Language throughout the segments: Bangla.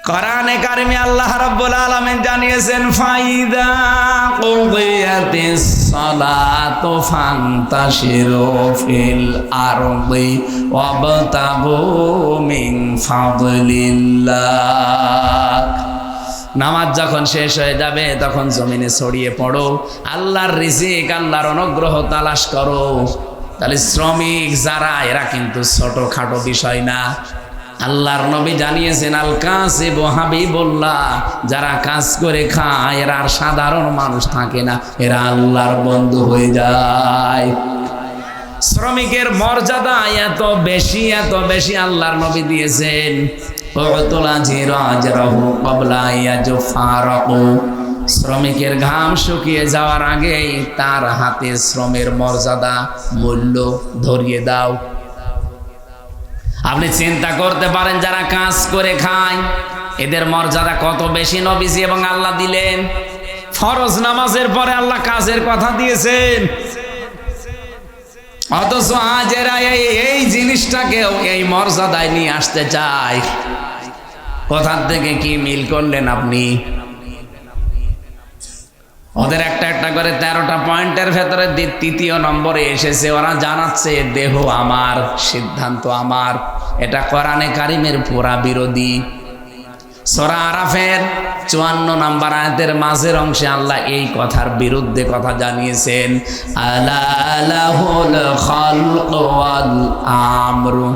কোরআনে কারিমে আল্লাহ রাব্বুল আলামিন জানিয়েছেন ফাইদা কুদিয়াতিস সালাতু ফান্তাশিরু ফিল আরদি ওয়াবতাগু মিন ফাদলিল্লাহ। নামাজ যখন শেষ হয়ে যাবে তখন জমিনে ছড়িয়ে পড়ো, আল্লাহর রিজিক আল্লাহর অনুগ্রহ তালাশ করো। তাহলে শ্রমিক যারা এরা কিন্তু ছোটখাটো বিষয় না। আল্লাহর নবী জানিয়েছেন আল কাসিবু হাবিবুল্লাহ, যারা কাজ করে খায় এরা আর সাধারণ মানুষ থাকে না, এরা আল্লাহর বন্ধু হয়ে যায়। শ্রমিকের মর্যাদা এত বেশি আল্লাহর নবী দিয়েছেন। শ্রমিকের ঘাম শুকিয়ে যাওয়ার আগেই তার হাতে শ্রমের মর্যাদা মূল্য ধরিয়ে দাও। আপনি চিন্তা করতে পারেন যারা কাজ করে খায় এদের মর্যাদা কত বেশি নবীজি এবং আল্লাহ দিলেন। ফরজ নামাজের পরে আল্লাহ কাজের কথা দিয়েছেন, অথচ আজ এরা এই জিনিসটাকেও এই মর্যাদায় নিয়ে আসতে চায়। কোথার থেকে কি মিল করলেন আপনি? ওদের একটা একটা করে 13টা পয়েন্টের ভেতরে তৃতীয় নম্বরে এসেছে, ওরা জানাচ্ছে দেহ আমার, সিদ্ধান্ত আমার। এটা কোরআনে কারিমের পুরা বিরোধী। সূরা আরাফের 54 নম্বর আয়াতের মাঝের অংশে আল্লাহ এই কথার বিরুদ্ধে কথা জানিয়েছেন, আলা লাহুল খালকু ওয়াল আমরু।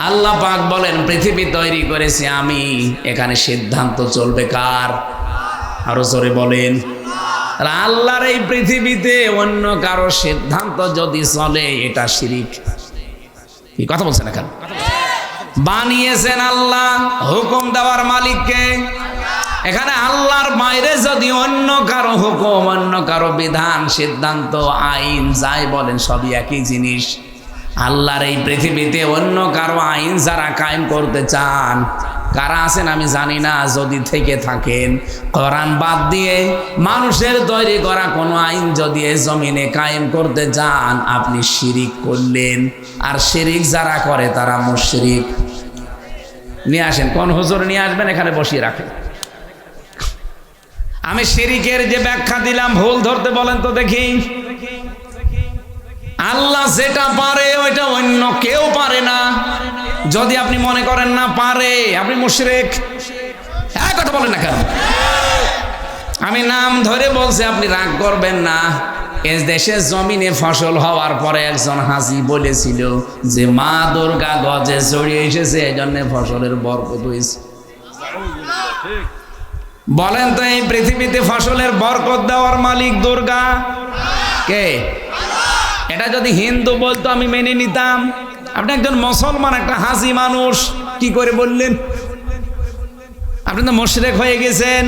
আল্লাহ পাক বলেন পৃথিবী তৈরি করেছি আমি, এখানে সিদ্ধান্ত চলবে কার? আরো জোরে বলেন। আল্লাহর এই পৃথিবীতে অন্য কারো সিদ্ধান্ত যদি চলে এটা শিরিক। কি কথা বলছেন? এখানে বানিয়েছেন আল্লাহ, হুকুম দেওয়ার মালিককে। এখানে আল্লাহর বাইরে যদি অন্য কারো হুকুম, অন্য কারো বিধান, সিদ্ধান্ত, আইন যাই বলেন সবই একই জিনিস। আল্লাহর এই পৃথিবীতে অন্য কারো আইন যারা কায়েম করতে চান, কারা আছেন আমি জানি না, যদি থেকে থাকেন কোরআন বাদ দিয়ে মানুষের তৈরি করা কোনো আইন যদি এই জমিনে কায়েম করতে চান, আপনি শিরিক করলেন। আর শিরিক যারা করে তারা মুশরিক। নিয়ে আসেন, কোন হুজুর নিয়ে আসবেন, এখানে বসিয়ে রাখেন। আমি শিরিকের যে ব্যাখ্যা দিলাম ভুল ধরতে বলেন তো দেখি। আল্লাহ যেটা পারে ওইটা অন্য কেউ পারে না। যদি আপনি মনে করেন না পারে, আপনি মুশরিক। এক কথা বলেন না কেন? আমি নাম ধরে বলছি, আপনি রাগ করবেন না। এ দেশের জমিনে ফসল হওয়ার পরে একজন হাজি বলেছিল যে মা দুর্গা গজে ছড়িয়ে এসেছে, এই জন্য ফসলের বরকত হয়েছে। বলেন তো এই পৃথিবীতে ফসলের বরকত দেওয়ার মালিক দুর্গা কে? এটা যদি হিন্দু বলতো আমি মেনে নিতাম। আপনি একজন মুসলমান, একটা হাজি মানুষ, কি করে বললেন? আপনি তো মুশরিক হয়ে গেছেন।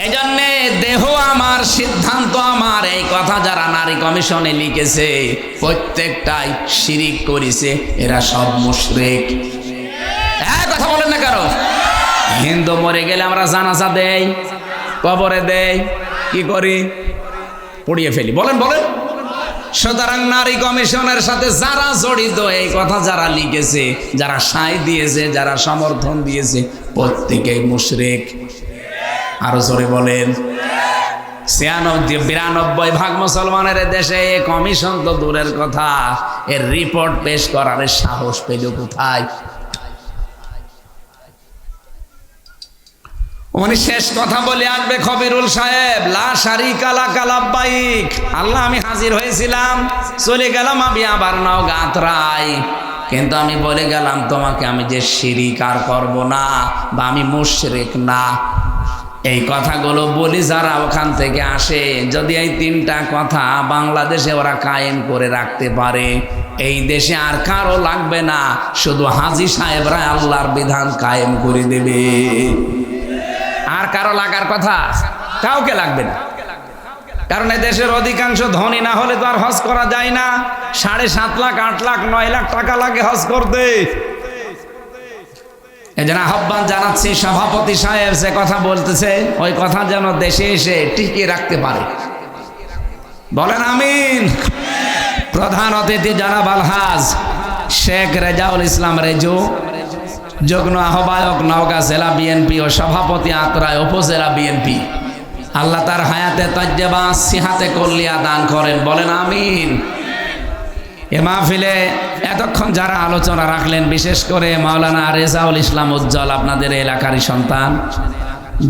এই জন্যে দেহ আমার, সিদ্ধান্ত আমার, এই কথা যারা নারী কমিশনে লিখেছে প্রত্যেকটাই শিরিক করেছে, এরা সব মুশরিক। এক কথা বলেন না কারো। হিন্দু মরে গেলে আমরা জানাজা দেই, কবরে দেই, কি করি? পড়িয়ে ফেলি। বলেন বলেন। সুতরাং নারী কমিশনের সাথে যারা জড়িত, এই কথা যারা লিখেছে, যারা সায় দিয়েছে, যারা সমর্থন দিয়েছে, প্রত্যেকেই মুশরিক। আরো জোরে বলেন। 92% মুসলমানের দেশে এই কমিশন তো দূরের কথা, এর রিপোর্ট পেশ করার সাহস পেল কোথায়? উনি শেষ কথা বলে আসবে খবিরুল সাহেব, লা শারিকা লাকা লাব্বাইক। আল্লাহ আমি হাজির হয়েছিলাম, চলে গেলাম আমি আবার নাও গাতরাই, কিন্তু আমি বলে গেলাম তোমাকে আমি যে শিরিক আর করবো না, বা আমি মুশরিক না। এই কথাগুলো বলি যারা ওখান থেকে আসে, যদি এই 3টা কথা বাংলাদেশে ওরা কায়েম করে রাখতে পারে, এই দেশে আর কারো লাগবে না, শুধু হাজী সাহেবরা আল্লাহর বিধান কায়েম করে দেবে। আর কারো লাগার কথা কাউকে লাগবে না। কারণ এই দেশের অধিকাংশ ধনী না হলে তো আর হজ করা যায় না। 7.5 লাখ, 8 লাখ, 9 লাখ টাকা লাগে হজ করতে। এই জন্য আহ্বান জানাচ্ছি, সভাপতি সাহেব যে কথা বলতেছে ওই কথা যেন দেশে এসে টিকিয়ে রাখতে পারে। বলেন আমিন। প্রধান অতিথি জনাব আলহাজ শেখ রেজাউল ইসলাম রেজু, যুগ্ম আহ্বায়ক নওগাঁ জেলা বিএনপি ও সভাপতি আত্রাই উপজেলা বিএনপি। আল্লাহ তার হায়াতে তাজ্জেবা সিহাতে কল্লিয়া দান করেন, বলেন আমিন। এ মাহফিলে এতক্ষণ যারা আলোচনা রাখলেন, বিশেষ করে মাওলানা রেজাউল ইসলাম উজ্জ্বল, আপনাদের এলাকারই সন্তান,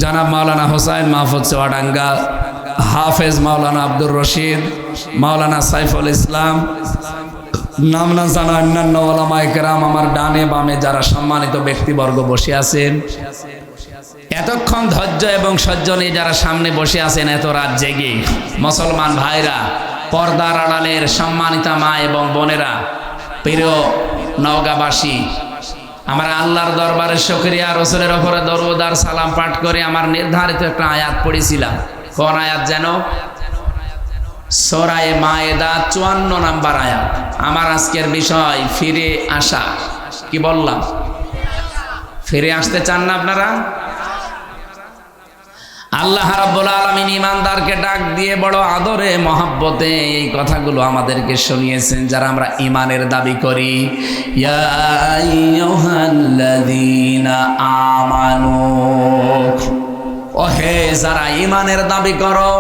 জনাব মাওলানা হোসাইন মাহফুজ চুয়াডাঙ্গা, হাফেজ মাওলানা আব্দুর রশিদ, মাওলানা সাইফুল ইসলাম, নাম না জানা অন্যান্য ওলামায়ে কেরাম, আমার ডানে বামে যারা সম্মানিত ব্যক্তিবর্গ বসে আছেন, এতক্ষণ ধৈর্য এবং সহ্য নিয়ে যারা সামনে বসে আছেন এত রাত জেগে, মুসলমান ভাইরা, পর্দার আড়ালের সম্মানিতা মা এবং বোনেরা, প্রিয় নওগাঁবাসী, আমরা আল্লাহর দরবারে শুকরিয়া, রসুলের ওপরে দরুদ আর সালাম পাঠ করে আমার নির্ধারিত একটা আয়াত পড়েছিলাম। কোন আয়াত যেন? সূরা মায়েদা 54 নম্বর আয়াত। আমার আজকের বিষয় ফিরে আসা। কি বললাম? ফিরে আসতে চান না আপনারা? আল্লাহ রাব্বুল আলামিন ঈমানদারকে ডাক দিয়ে বড় আদরে মহব্বতে এই কথাগুলো আমাদেরকে শুনিয়েছেন যারা আমরা ঈমানের দাবি করি। ইয়া আইয়ুহাল্লাযীনা আমানু, ওহে যারা ঈমানের দাবি করো,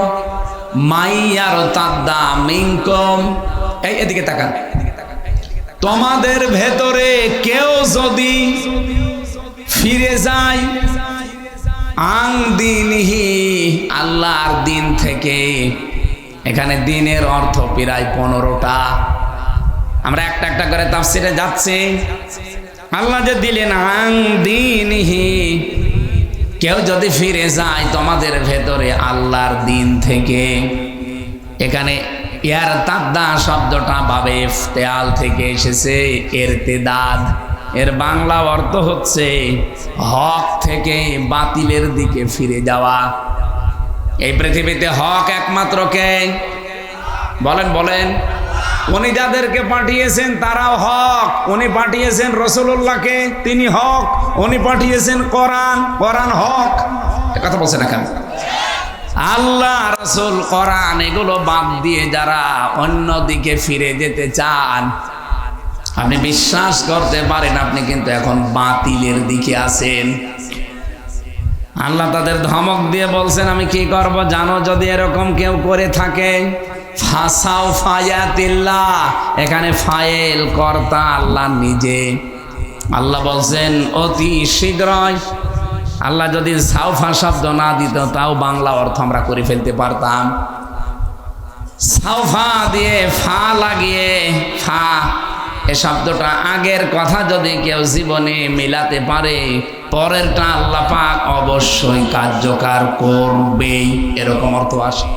মাইয়ারতাদ্দা মিনকুম, এদিকে তাকান, তোমাদের ভেতরে কেউ যদি ফিরে যায় আং দিনহি, আল্লাহর দিন থেকে। এখানে দিনের অর্থ প্রায় 15টা। আমরা একটা একটা করে তাফসিরে যাচ্ছি। আল্লাহ যে দিলেন আং দিনহি, কেউ যদি ফিরে যায় তোমাদের ভেতরে আল্লাহর দিন থেকে। এখানে ইয়ার তাদ্দা শব্দটা বাবে ইফতেআল থেকে এসেছে, ইরতিদাদ। এর বাংলা অর্থ হচ্ছে হক থেকে বাতিলের দিকে ফিরে যাওয়া। এই পৃথিবীতে হক একমাত্র কে? বলেন বলেন। উনি যাদেরকে পাঠিয়েছেন তারাও হক। উনি পাঠিয়েছেন রাসূলুল্লাহকে, তিনি হক। উনি পাঠিয়েছেন কোরআন, কোরআন হক। কথা বলছেন না কেন? আল্লাহ, রাসূল, কোরআন এগুলো বাদ দিয়ে যারা অন্য দিকে ফিরে যেতে চান, আপনি বিশ্বাস করতে পারেন আপনি কিন্তু এখন বাতিলের দিকে আছেন। আল্লাহ তাদের ধমক দিয়ে বলছেন, আমি কি করব জানো? যদি এরকম কেউ করে থাকে, ফাসাও ফায়াতিল্লাহ, এখানে ফাইল কর্তা আল্লাহ নিজে। আল্লাহ বলছেন অতি শীঘ্রই। আল্লাহ যদি সাউফা শব্দ না দিত তাও বাংলা অর্থ আমরা করে ফেলতে পারতাম। সাউফা দিয়ে ফা লাগিয়ে, ফা এ শব্দটা আগের কথা যদি কেউ জীবনে মিলাতে পারে, পরেরটা আল্লাহ পাক অবশ্যই কার্যকর করবেই, এরকম অর্থ আসে।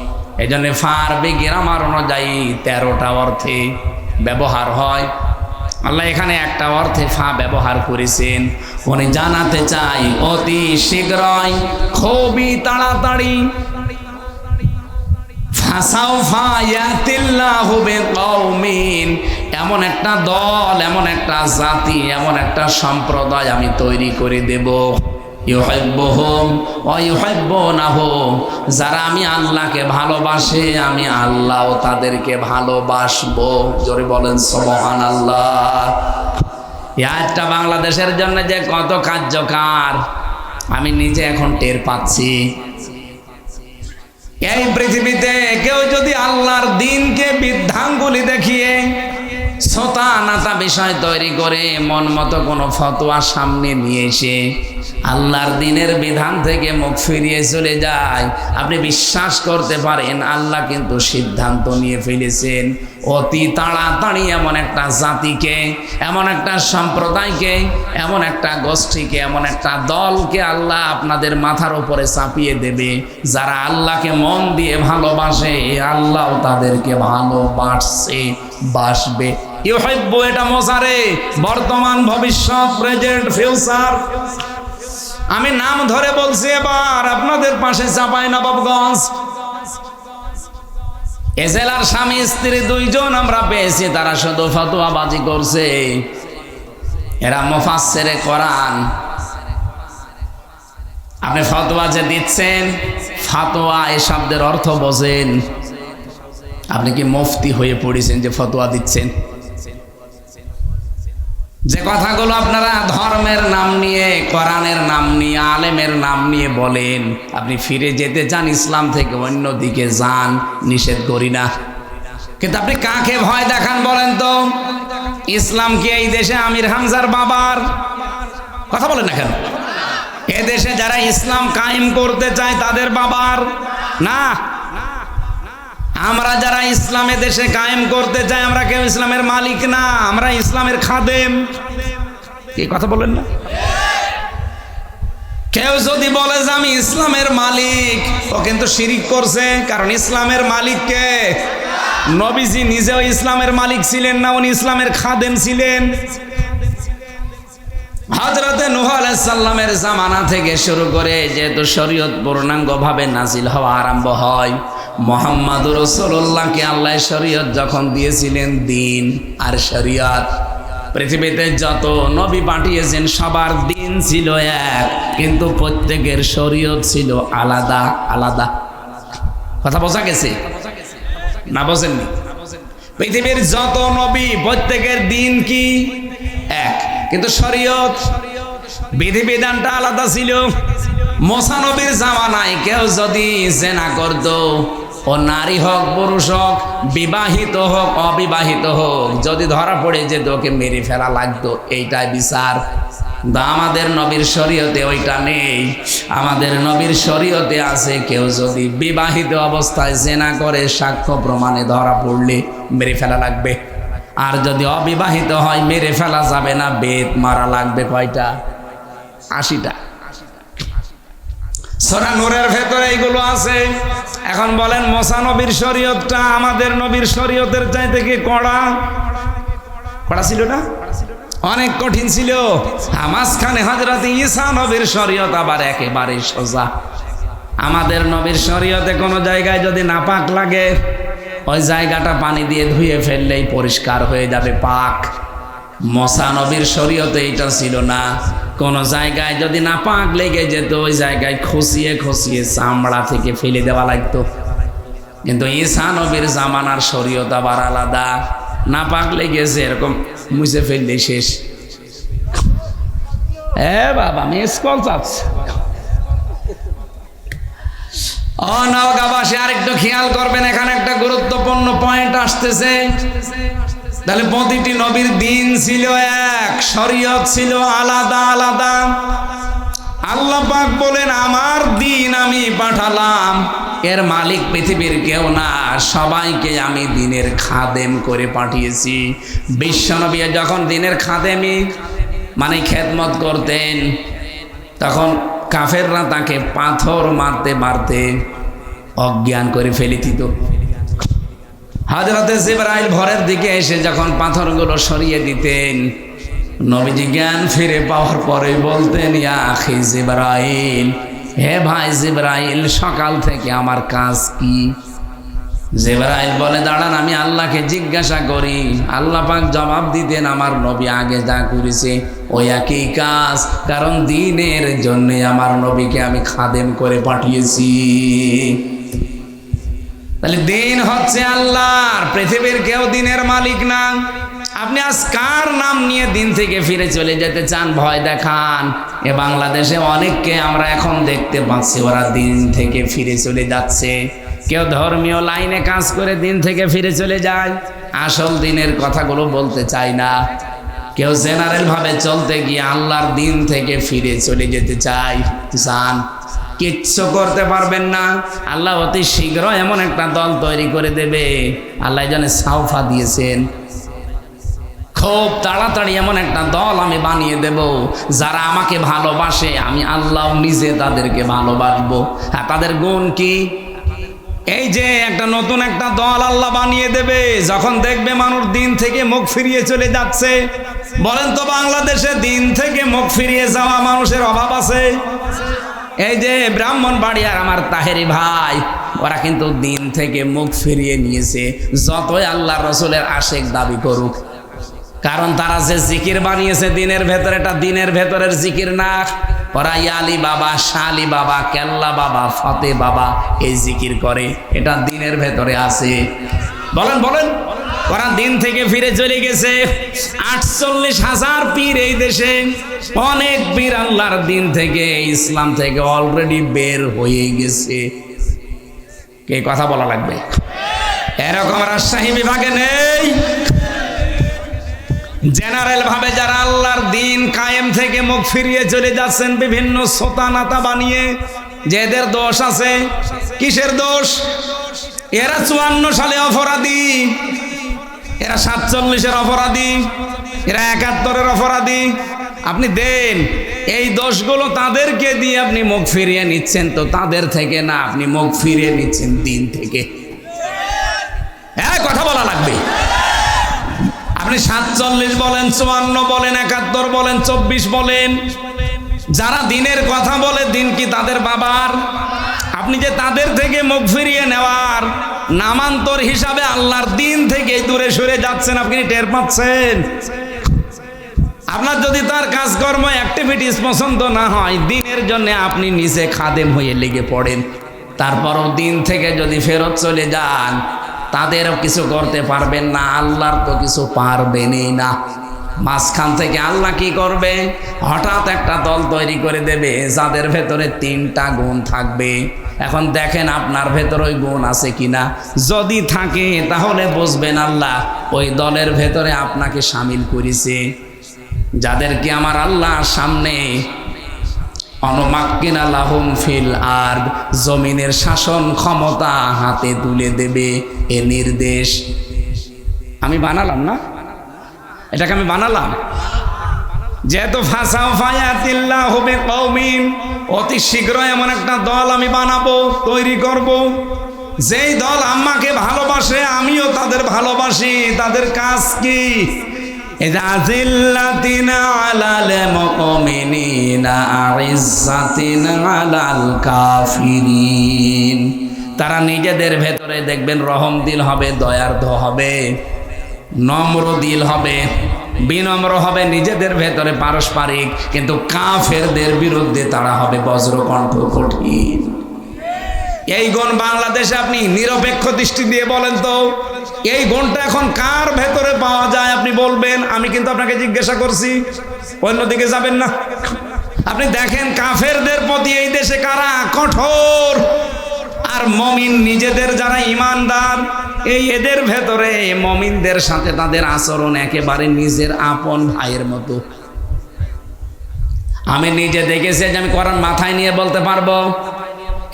এই জন্য ফারবি গ্রামার অনুযায়ী 13টা অর্থে ব্যবহার হয়। আল্লাহ এখানে একটা অর্থে ফা ব্যবহার করেছেন। উনি জানাতে চাই অতি শীঘ্রই, খুবই তাড়াতাড়ি। এমন একটা দল, এমন একটা জাতি, এমন একটা সম্প্রদায় আমি তৈরি করে দেব, ইউহিব্বুহুম ওয়া ইউহিব্বুনাহুম, যারা আমি আল্লাহকে ভালোবাসে, আমি আল্লাহও তাদেরকে ভালোবাসবো। জোরে বলেন সুবহানাল্লাহ। এই আয়াতটা বাংলাদেশের জন্য যে কত কার্যকর আমি নিজে এখন টের পাচ্ছি। এই পৃথিবীতে কেউ যদি আল্লাহর দিনকে বৃদ্ধাঙ্গুলি দেখিয়ে ছোটা নাতা বিষয় তৈরি করে মন মতো কোনো ফতোয়া সামনে নিয়ে এসে আল্লাহর দিনের বিধান থেকে মুখ ফিরিয়ে চলে যায়, আপনি বিশ্বাস করতে পারেন আল্লাহ কিন্তু সিদ্ধান্ত নিয়ে ফেলেছেন অতি তাড়াতাড়ি এমন একটা জাতিকে, এমন একটা সম্প্রদায়কে, এমন একটা গোষ্ঠীকে, এমন একটা দলকে আল্লাহ আপনাদের মাথার উপরে চাপিয়ে দেবে, যারা আল্লাহকে মন দিয়ে ভালোবাসে, আল্লাহ তাদেরকে ভালোবাসে, বাসবে। ইউহিব্বু, এটা মোসারে, বর্তমান, ভবিষ্যৎ, প্রেজেন্ট, ফিউচার। আমি নাম ধরে বলছি এবার আপনাদের পাশে চাঁপাইনবাবগঞ্জ, এ জেলার স্বামী স্ত্রী 2 জন আমরা পেয়েছি, তারা শুধু ফতোয়াবাজি করছে। এরা মুফাসসিরে কোরআন। আপনি ফতোয়া যে দিচ্ছেন, ফতোয়া এই শব্দের অর্থ বোঝেন? আপনি কি মুফতি হয়ে পড়েছেন যে ফতোয়া দিচ্ছেন? যে কথাগুলো আপনারা ধর্মের নাম নিয়ে, কোরআনের নাম নিয়ে, আলেমের নাম নিয়ে বলেন, আপনি ফিরে যেতে চান ইসলাম থেকে অন্যদিকে যান, নিষেধ করি না। কিন্তু আপনি কাকে ভয় দেখান বলেন তো? ইসলাম কি এই দেশে আমির হামজার বাবার? কথা বলেন না কেন? এ দেশে যারা ইসলাম কায়েম করতে চায় তাদের বাবার না। আমরা যারা ইসলামে দেশে কায়েম করতে চাই, আমরা কেউ ইসলামের মালিক না, আমরা ইসলামের খাদেম। কি কথা বলেন না? কেউ যদি বলে যে আমি ইসলামের মালিক, ও কিন্তু শিরিক করছে। কারণ ইসলামের মালিক কে? নবীজি নিজেও ইসলামের মালিক ছিলেন না, উনি ইসলামের খাদেম ছিলেন। হযরতে নূহ আলাইহিস সালামের জামানা থেকে শুরু করে যেহেতু শরীয়ত পূর্ণাঙ্গভাবে নাজিল হওয়া আরম্ভ হয়, মুহাম্মদুর রাসূলুল্লাহকে আল্লাহ শরীয়ত যখন দিয়েছিলেন, দ্বীন আর শরীয়ত, পৃথিবীতে যত নবী পাঠিয়েছেন সবার দ্বীন ছিল এক, কিন্তু প্রত্যেকের শরীয়ত ছিল আলাদা আলাদা। কথা বোঝা গেছে না? বোঝেননি? পৃথিবীর যত নবী প্রত্যেকের দ্বীন কি? এক, কিন্তু শরীয়ত বিধিবিধানটা আলাদা ছিল। মুসা নবীর জামানায় কেউ যদি জিনা করত, ও নারী হোক পুরুষ হোক, বিবাহিত হোক অবিবাহিত হোক, যদি ধরা পড়ে যেত ওকে মেরে ফেলা লাগতো, এইটাই বিচার। আমাদের নবীর শরীয়তে ওইটা নেই। আমাদের নবীর শরীয়তে আছে কেউ যদি বিবাহিত অবস্থায় জিনা করে, সাক্ষ্য প্রমাণে ধরা পড়লে মেরে ফেলা লাগবে। আর যদি অবিবাহিত হয় মেরে ফেলা যাবে না, বেত মারা লাগবে। কয়টা? 80টা। সূরা নূরের ভেতরে এইগুলো আছে। এখন বলেন মুসা নবীর শরীয়তটা আমাদের নবীর শরীয়তের চাইতে কি কড়া? কড়া ছিল না? অনেক কঠিন ছিল। মাঝখানে হযরত ঈসা নবীর শরীয়ত আবার একেবারে সোজা। আমাদের নবীর শরীয়তে কোনো জায়গায় যদি নাপাক লাগে, ওই জায়গাটা পানি দিয়ে ধুয়ে ফেললেই পরিষ্কার হয়ে যাবে, পাক। মুসা নবীর শরীয়তে এটা ছিল না। কোন জায়গায় যদি নাপাক লেগে যেত, ওই জায়গায় খসিয়ে খসিয়ে চামড়া থেকে ফেলে দেওয়া লাগতো। কিন্তু ঈসা নবীর জামানার শরীয়ত আবার আলাদা। নাপাক লেগেছে এরকম মুছে ফেললে শেষ। বাবা মিস কল চাচ্ছে। ও নওগাঁবাসী, আরেকটু খেয়াল করবেন, এখানে একটা গুরুত্বপূর্ণ পয়েন্ট আসতেছে। তাহলে প্রতিটি নবীর দ্বীন ছিল এক, শরীয়ত ছিল আলাদা আলাদা। আল্লাহ পাক বলেন আমার দ্বীন আমি পাঠালাম, এর মালিক পৃথিবীর কেউ না, সবাইকে আমি দ্বীনের খাদেম করে পাঠিয়েছি। বিশ্বনবী যখন দ্বীনের খাদেমি মানে খেদমত করতেন, তখন কাফেররা তাকে পাথর মারতে মারতে অজ্ঞান করে ফেলে দিত। হযরতে জিবরাইল ভোরের দিকে এসে যখন পাথরগুলো সরিয়ে দিতেন, নবীজি জ্ঞান ফিরে পাওয়ার পরে বলতেন, ইয়া আখি জিবরাইল, হে ভাই জিবরাইল, সকাল থেকে আমার কাজ কি? জিবরাইল বলে, দাঁড়ান আমি আল্লাহকে জিজ্ঞাসা করি। আল্লাহ পাক জবাব দিতেন, আমার নবী আগে যা করেছে ওই একই কাজ, কারণ দ্বীনের জন্য আমার নবীকে আমি খাদেম করে পাঠিয়েছি। তাহলে দ্বীন হচ্ছে আল্লাহর, পৃথিবীর কেউ দ্বীনের মালিক না। আপনি আজ কার নাম নিয়ে দ্বীন থেকে ফিরে চলে যেতে চান? ভয় দেখান। এ বাংলাদেশে অনেককে আমরা এখন দেখতে পাচ্ছি, ওরা দ্বীন থেকে ফিরে চলে যাচ্ছে। কেউ ধর্মীয় লাইনে কাজ করে দ্বীন থেকে ফিরে চলে যায়, আসল দ্বীনের কথাগুলো বলতে চায় না। কেউ জেনারেল ভাবে চলতে গিয়ে আল্লাহর দ্বীন থেকে ফিরে চলে যেতে চায়। কিচ্ছু করতে পারবেন না। আল্লাহ অতি শীঘ্র এমন একটা দল তৈরি করে দেবে। আল্লাহ জানে সাউফা দিয়েছেন, খুব তাড়াতাড়ি এমন একটা দল আমি বানিয়ে দেব, যারা আমাকে ভালোবাসে, আমি আল্লাহ নিজে তাদেরকে ভালোবাসবো। হ্যাঁ, তাদের গুণ কি? এই যে একটা নতুন একটা দল আল্লাহ বানিয়ে দেবে, যখন দেখবে মানুষ দ্বীন থেকে মুখ ফিরিয়ে চলে যাচ্ছে। বলেন তো বাংলাদেশে দ্বীন থেকে মুখ ফিরিয়ে যাওয়া মানুষের অভাব আছে? এই যে ব্রাহ্মণবাড়িয়ার আমার তাহেরি ভাই, ওরা কিন্তু দ্বীন থেকে মুখ ফিরিয়ে নিয়েছে, যতই আল্লাহ রসুলের আশেক দাবি করুক। কারণ তারা যে জিকির বানিয়েছে দ্বীনের ভেতরে, এটা দ্বীনের ভেতরের জিকির না। ওরা ইয়ালি বাবা, শালি বাবা, কেল্লা বাবা, ফতে বাবা এই জিকির করে, এটা দ্বীনের ভেতরে আছে। বলেন বলেন। ওরা দিন থেকে ফিরে চলে গেছে। 48,000 পীর এই দেশে, অনেক পীর আল্লাহর দিন থেকে, ইসলাম থেকে অলরেডি বের হয়ে গেছে। কে কথা বলা লাগবে? এরকম রাজশাহী বিভাগে নেই। জেনারেল ভাবে যারা আল্লাহর দিন কায়েম থেকে মুখ ফিরিয়ে চলে যাচ্ছেন বিভিন্ন সোতা নাতা বানিয়ে, যে এদের দোষ আছে। কিসের দোষ? এরা 54 সালে অপরাধী, এরা 47-এর অপরাধী, এরা 71-এর অপরাধী। আপনি দেন এই দোষগুলো তাদেরকে দিয়ে আপনি মুখ ফিরিয়ে নিচ্ছেন, তো তাদের থেকে না, আপনি মুখ ফিরিয়ে নিচ্ছেন দিন থেকে। কথা বলা লাগবে। আপনি 47 বলেন, 54 বলেন, 71 বলেন, 24 বলেন, যারা দিনের কথা বলে দিন কি তাদের বাবার? আপনি যে তাদের থেকে মুখ ফিরিয়ে নেওয়ার নামান্তর হিসাবে আল্লাহর দিন থেকে দূরে সরে যাচ্ছেন, আপনি টের পাচ্ছেন? আপনার যদি তার কাজকর্ম অ্যাক্টিভিটিস পছন্দ না হয়, দিনের জন্য আপনি নিজে খাদেম হয়ে লেগে পড়েন, তারপরও দিন থেকে যদি ফেরত চলে যান, তাদেরও কিছু করতে পারবেন না, আল্লাহর তো কিছু পারবেনই না। মাঝখান থেকে আল্লাহ কি করবে? হঠাৎ একটা দল তৈরি করে দেবে যাদের ভেতরে 3টা গুণ থাকবে। এখন দেখেন আপনার ভেতরে ওই গুণ আছে কিনা। যদি থাকে তাহলে বুঝবেন আল্লাহ ওই দলের ভেতরে আপনাকে শামিল করেছে। যাদেরকে আমার আল্লাহর সামনে অনুমাক্কিনা লাহুম ফিল আরদ, জমিনের শাসন ক্ষমতা হাতে তুলে দেবে, এ নির্দেশ আমি বানালাম না, এটাকে আমি বানালাম। যেহেতু ফাসাউফায়াতিল্লাহু বিকওমিন, অতি শীঘ্র এমন একটা দল আমি বানাবো, তৈরি করব, যেই দল আমাকে ভালোবাসে, আমিও তাদের ভালোবাসি। তাদের কাজ কি? আযিল্লাতিনা আলাল মুমিনিনা আইজ্জাতিনা আলাল কাফিরিন। তারা নিজেদের ভেতরে দেখবেন রহম দিল হবে, দয়ার্দ হবে, নম্র দিল হবে, বিনম্র হবে নিজেদের ভেতরে পারস্পরিক, কিন্তু কাফেরদের বিরুদ্ধে তারা হবে বজ্রকণ্ঠ কঠিন। এই গুণ বাংলাদেশে আপনি নিরপেক্ষ দৃষ্টি দিয়ে বলেন তো, এই গুণটা এখন কার ভেতরে পাওয়া যায়? আপনি বলবেন। আমি কিন্তু আপনাকে জিজ্ঞাসা করছি, অন্যদিকে যাবেন না। আপনি দেখেন কাফেরদের প্রতি এই দেশে কারা কঠোর, আর মমিন নিজেদের যারা ইমানদার, এই এদের ভেতরে মমিনদের সাথে তাদের আচরণ একেবারে নিজের আপন ভাইয়ের মতো। আমি নিজে দেখেছি, যে আমি কোরআন মাথায় নিয়ে বলতে পারবো,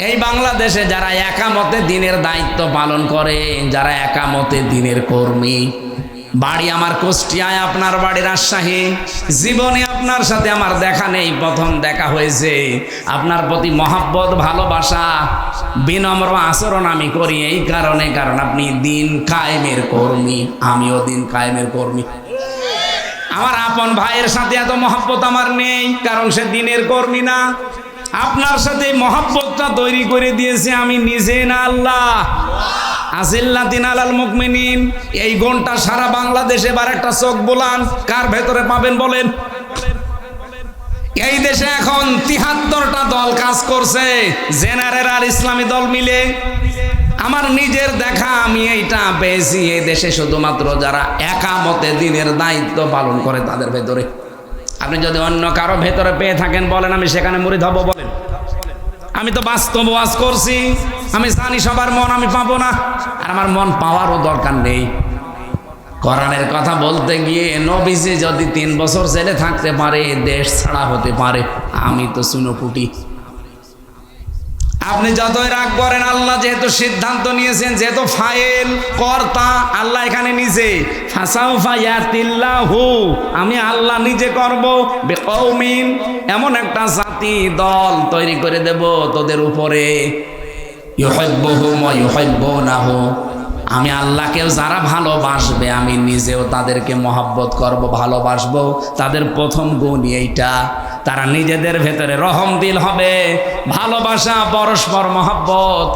এই বাংলাদেশে যারা একামতে দিনের দায়িত্ব পালন করে, যারা একামতে দিনের কর্মী, বাড়ি আমার কুষ্টিয়ায়, আপনার বাড়ি রাজশাহী, জীবনে আপনার সাথে আমার দেখা নেই, প্রথম দেখা হয়েছে। আপনার প্রতি মহাব্বত, ভালোবাসা, বিনম্র আচরণ আমি করি এই কারণে, কারণ আপনি দিন কায়েমের কর্মী, আমিও দিন কায়েমের কর্মী। আমার আপন ভাইয়ের সাথে এত মহাব্বত আমার নেই, কারণ সে দিনের কর্মী না। আপনার সাথে মহাব্বতটা তৈরি করে দিয়েছে আমি নিজে না, আল্লাহ। আযিল্লাতিনা আলাল মুমিনিন, এই গুণটা সারা বাংলাদেশে এবার একটা চোখ বোলান, কার ভেতরে পাবেন বলেন? এই দেশে এখন 73টা দল কাজ করছে, জেনারেল আর ইসলামী দল মিলে। আমার নিজের দেখা, আমি এইটা পেয়েছি, এই দেশে শুধুমাত্র যারা একামতে দিনের দায়িত্ব পালন করে তাদের ভেতরে। আপনি যদি অন্য কারো ভেতরে পেয়ে থাকেন বলেন, আমি সেখানে মুরিদ হব বলেন। আমি তো বাস্তব ওয়াজ করছি, আমি জানি সবার মন আমি পাবো না, আর আমার মন পাওয়ারও দরকার নেই। কোরআনের কথা বলতে গিয়ে নবীজি যদি 3 বছর জেলে থাকতে পারে, দেশ ছাড়া হতে পারে, আমি তো চুনোপুটি। আপনি যতই রাগ করেন, আল্লাহ যেহেতু সিদ্ধান্ত নিয়েছেন, যেহেতু ফাইল কর্তা আল্লাহ এখানে নিজে, ফাসাউফায়াতিল্লাহু, আমি আল্লাহ নিজে করব বিকওমিন, এমন একটা জাতি দল তৈরি করে দেব তোদের উপরে, ইউহিব্বুহুম ওয়া ইউহিব্বুনাহু, আমি আল্লাহকেও যারা ভালোবাসবে আমি নিজেও তাদেরকে মহব্বত করব, ভালোবাসবো। তাদের প্রথম গুণ এইটা, তারা নিজেদের ভেতরে রহম দিল হবে, ভালোবাসা, পরস্পর মহব্বত,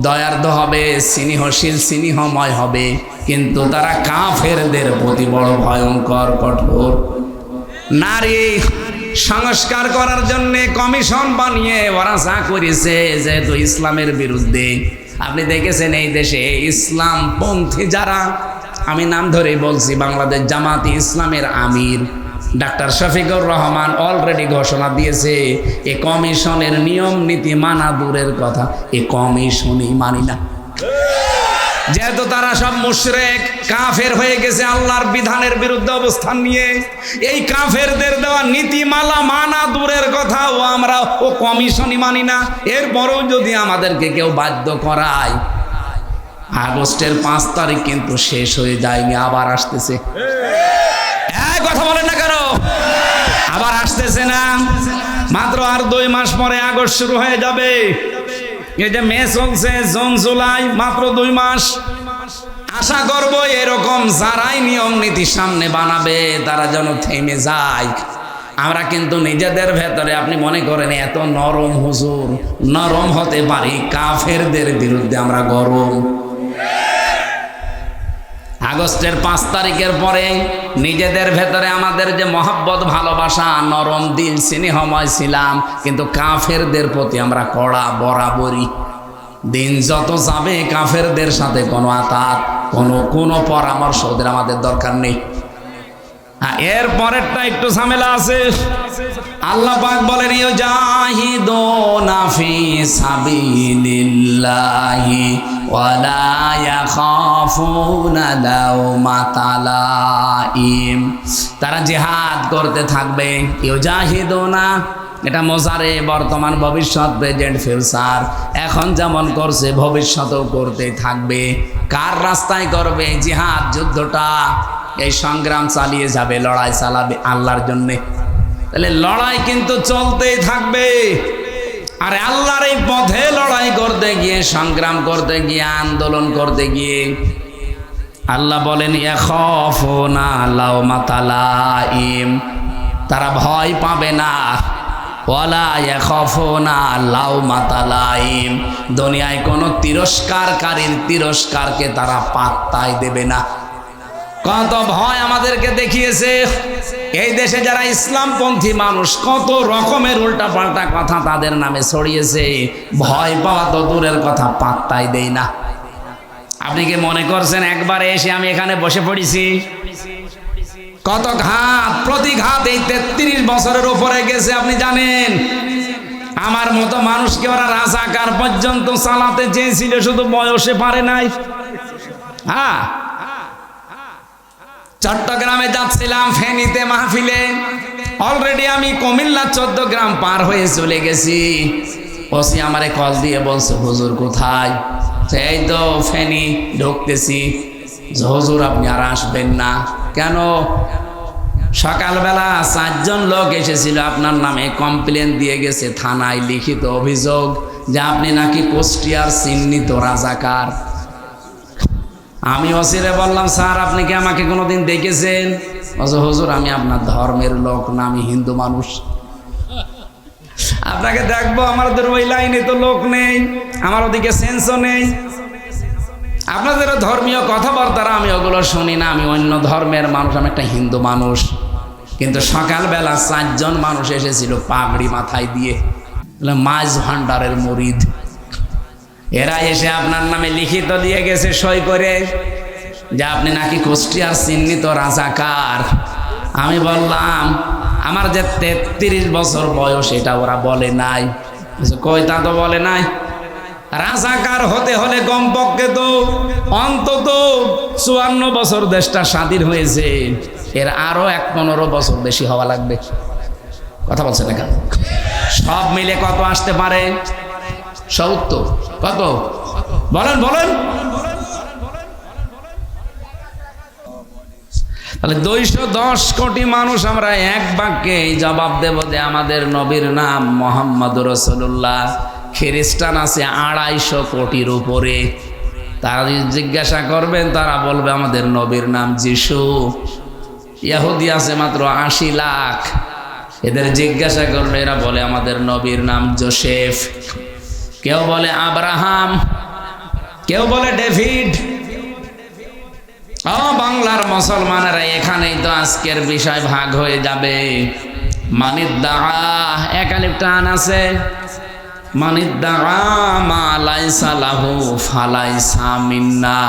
দয়ার্দ হবে, স্নেহশীল স্নেহময় হবে, কিন্তু তারা কাফেরদের প্রতি বড় ভয়ঙ্কর কঠোর। নারী সংস্কার করার জন্য কমিশন বানিয়ে ওরা যা করেছে, যেহেতু ইসলামের বিরুদ্ধে। আপনি দেখেছেন এই দেশে ইসলামপন্থী যারা, আমি নাম ধরেই বলছি, বাংলাদেশ জামাতে ইসলামের আমির ডাক্তার শফিকুর রহমান অলরেডি ঘোষণা দিয়েছে এ কমিশনের নিয়ম নীতি মানা দূরের কথা, এ কমিশনই মানি না। যেহেতু তারা সব মুশরিক কাফের হয়ে গেছে আল্লাহর বিধানের বিরুদ্ধে অবস্থান নিয়ে, এই কাফেরদের দেওয়া নীতিমালা মানা দূরের কথা, ও আমরা ও কমিশনই মানি না। এরপরেও যদি আমাদেরকে কেউ বাধ্য করায়, আগস্টের 5 তারিখ কিন্তু শেষ হয়ে যায়নি, আবার আসতেছে। কথা বলেন না কেন? আবার আসতেছে না? মাত্র আর 2 মাস পরে আগস্ট শুরু হয়ে যাবে। এই যে মে চলছে, জুন জুলাই, মাত্র 2 মাস। আশা করব এরকম যারাই নিয়ম নীতি সামনে বানাবে তারা যেন থেমে যায়। আমরা কিন্তু নিজেদের ভেতরে, আপনি মনে করেন এত নরম হুজুর, নরম হতে পারি, কাফেরদের বিরুদ্ধে আমরা গরম। আগস্টের 5 তারিখের পরে নিজেদের ভেতরে আমাদের যে মহব্বত, ভালোবাসা, নরম দিল, স্নেহময় ছিলাম, কিন্তু কাফেরদের প্রতি আমরা কড়া বরাবরই। দিন যত যাবে কাফেরদের সাথে কোনো আতাত, কোনো পরামর্শ ওদের আমাদের দরকার নেই। এর পরেরটা একটু ঝামেলা আছে। আল্লাহ পাক বলেন ইউজাহিদুনা ফি সাবিলিল্লাহি ওয়ালা ইয়াখাফুনা লাওমাতা লাইম। তারা জিহাদ করতে থাকবে। ইউজাহিদুনা এটা মোজারে, বর্তমান, ভবিষ্যৎ, প্রেজেন্ট, ফিউচার। এখন যেমন করছে ভবিষ্যতেও করতে থাকবে। কার রাস্তায় করবে? জিহাদ, যুদ্ধটা, এই সংগ্রাম চালিয়ে যাবে, লড়াই চালাবে আল্লাহর জন্যে। তাহলে লড়াই কিন্তু চলতেই থাকবে। আর আল্লাহর এই পথে লড়াই করতে গিয়ে, সংগ্রাম করতে গিয়ে, আন্দোলন করতে গিয়ে আল্লাহ বলেন ইয়াখাফুনা লাওমাতা লাইম, তারা ভয় পাবে না। ওয়ালা ইয়াখাফুনা লাওমাতা লাইম, দুনিয়ায় কোনো তিরস্কারকারীর তিরস্কারকে তারা পাত্তাই দেবে না। কত ভয় আমাদেরকে দেখিয়েছে এই দেশে যারা ইসলামপন্থী মানুষ, কত রকমের উল্টাপাল্টা কথা তাদের নামে ছড়িয়েছে। ভয় পাওয়া তো দূরের কথা, পাত্তাই দেই না। আপনি কি মনে করছেন একবারে এসে আমি এখানে বসে পড়েছি? কত ঘাত প্রতিঘাত এই 33 বছরের উপরে গেছে, আপনি জানেন। আমার মতো মানুষকে ওরা রাজাকার পর্যন্ত চালাতে চেয়েছিল, শুধু বয়সে পারে নাই। হ্যাঁ, চট্টগ্রামে যাচ্ছিলাম ফেনীতে মাহফিলে, অলরেডি আমি কুমিল্লা 14 গ্রাম পার হয়ে চলে গেছি। ওসি আমারে কল দিয়ে বলছে হুজুর কোথায়? এই তো ফেনী ঢুকতেছি। হুজুর আপনি আর আসবেন না কেন? সকালবেলা 4 জন লোক এসেছিল, আপনার নামে কমপ্লেন দিয়ে গেছে থানায়, লিখিত অভিযোগ যে আপনি নাকি কুষ্টিয়ার চিহ্নিত রাজাকার। আমি ওসিরে বললাম স্যার আপনি কি আমাকে কোনোদিন দেখেছেন? হুজুর আমি আপনার ধর্মের লোক না, আমি হিন্দু মানুষ। আপনাকে দেখবো, আমাদের ওই লাইনে তো লোক নেই, আমার ওদিকে সেন্সও নেই। আপনাদের ধর্মীয় কথাবার্তা আমি ওগুলো শুনি না, আমি অন্য ধর্মের মানুষ, আমি একটা হিন্দু মানুষ। কিন্তু সকালবেলা 4 জন মানুষ এসেছিল পাগড়ি মাথায় দিয়ে, মাঝ ভান্ডারের মুরিদ। এরা এসে আপনার নামে লিখিত দিয়ে গেছে সই করে যে আপনি নাকি কুষ্টিয়ার চিহ্নিত রাজাকার। আমি বললাম আমার যে 33 বছর বয়স এটা ওরা বলে নাই। কই তা তো বলে নাই। রাজাকার হতে হলে কমপক্ষে তো অন্তত 54 বছর দেশটা স্বাধীন হয়েছে, এর আরো 15 বছর বেশি হওয়া লাগবে। কথা বলছেন না কেন? সব মিলে কত আসতে পারে? 70। কত বলেন বলেন? তাহলে 210 কোটি মানুষ আমরা এক বাক্যে জবাব দেব যে আমাদের নবীর নাম মুহাম্মদুর রাসূলুল্লাহ। খ্রিস্টান আছে 250 কোটির উপরে। তারা জিজ্ঞাসা করবেন, তারা বলবে আমাদের নবীর নাম যিশু। ইহুদি আছে মাত্র 80 লাখ। এদের জিজ্ঞাসা করলে এরা বলে আমাদের নবীর নাম জোসেফ। কেউ বলে আব্রাহাম, কেউ বলে ডেভিড। বাংলার মুসলমানেরা এখানেই তো আজকের বিষয় ভাগ হয়ে যাবে। মানিদ্দা একালিপ টান আছে, মানিদ্দা মা লাইসা লাহু ফালাইসা মিন্না।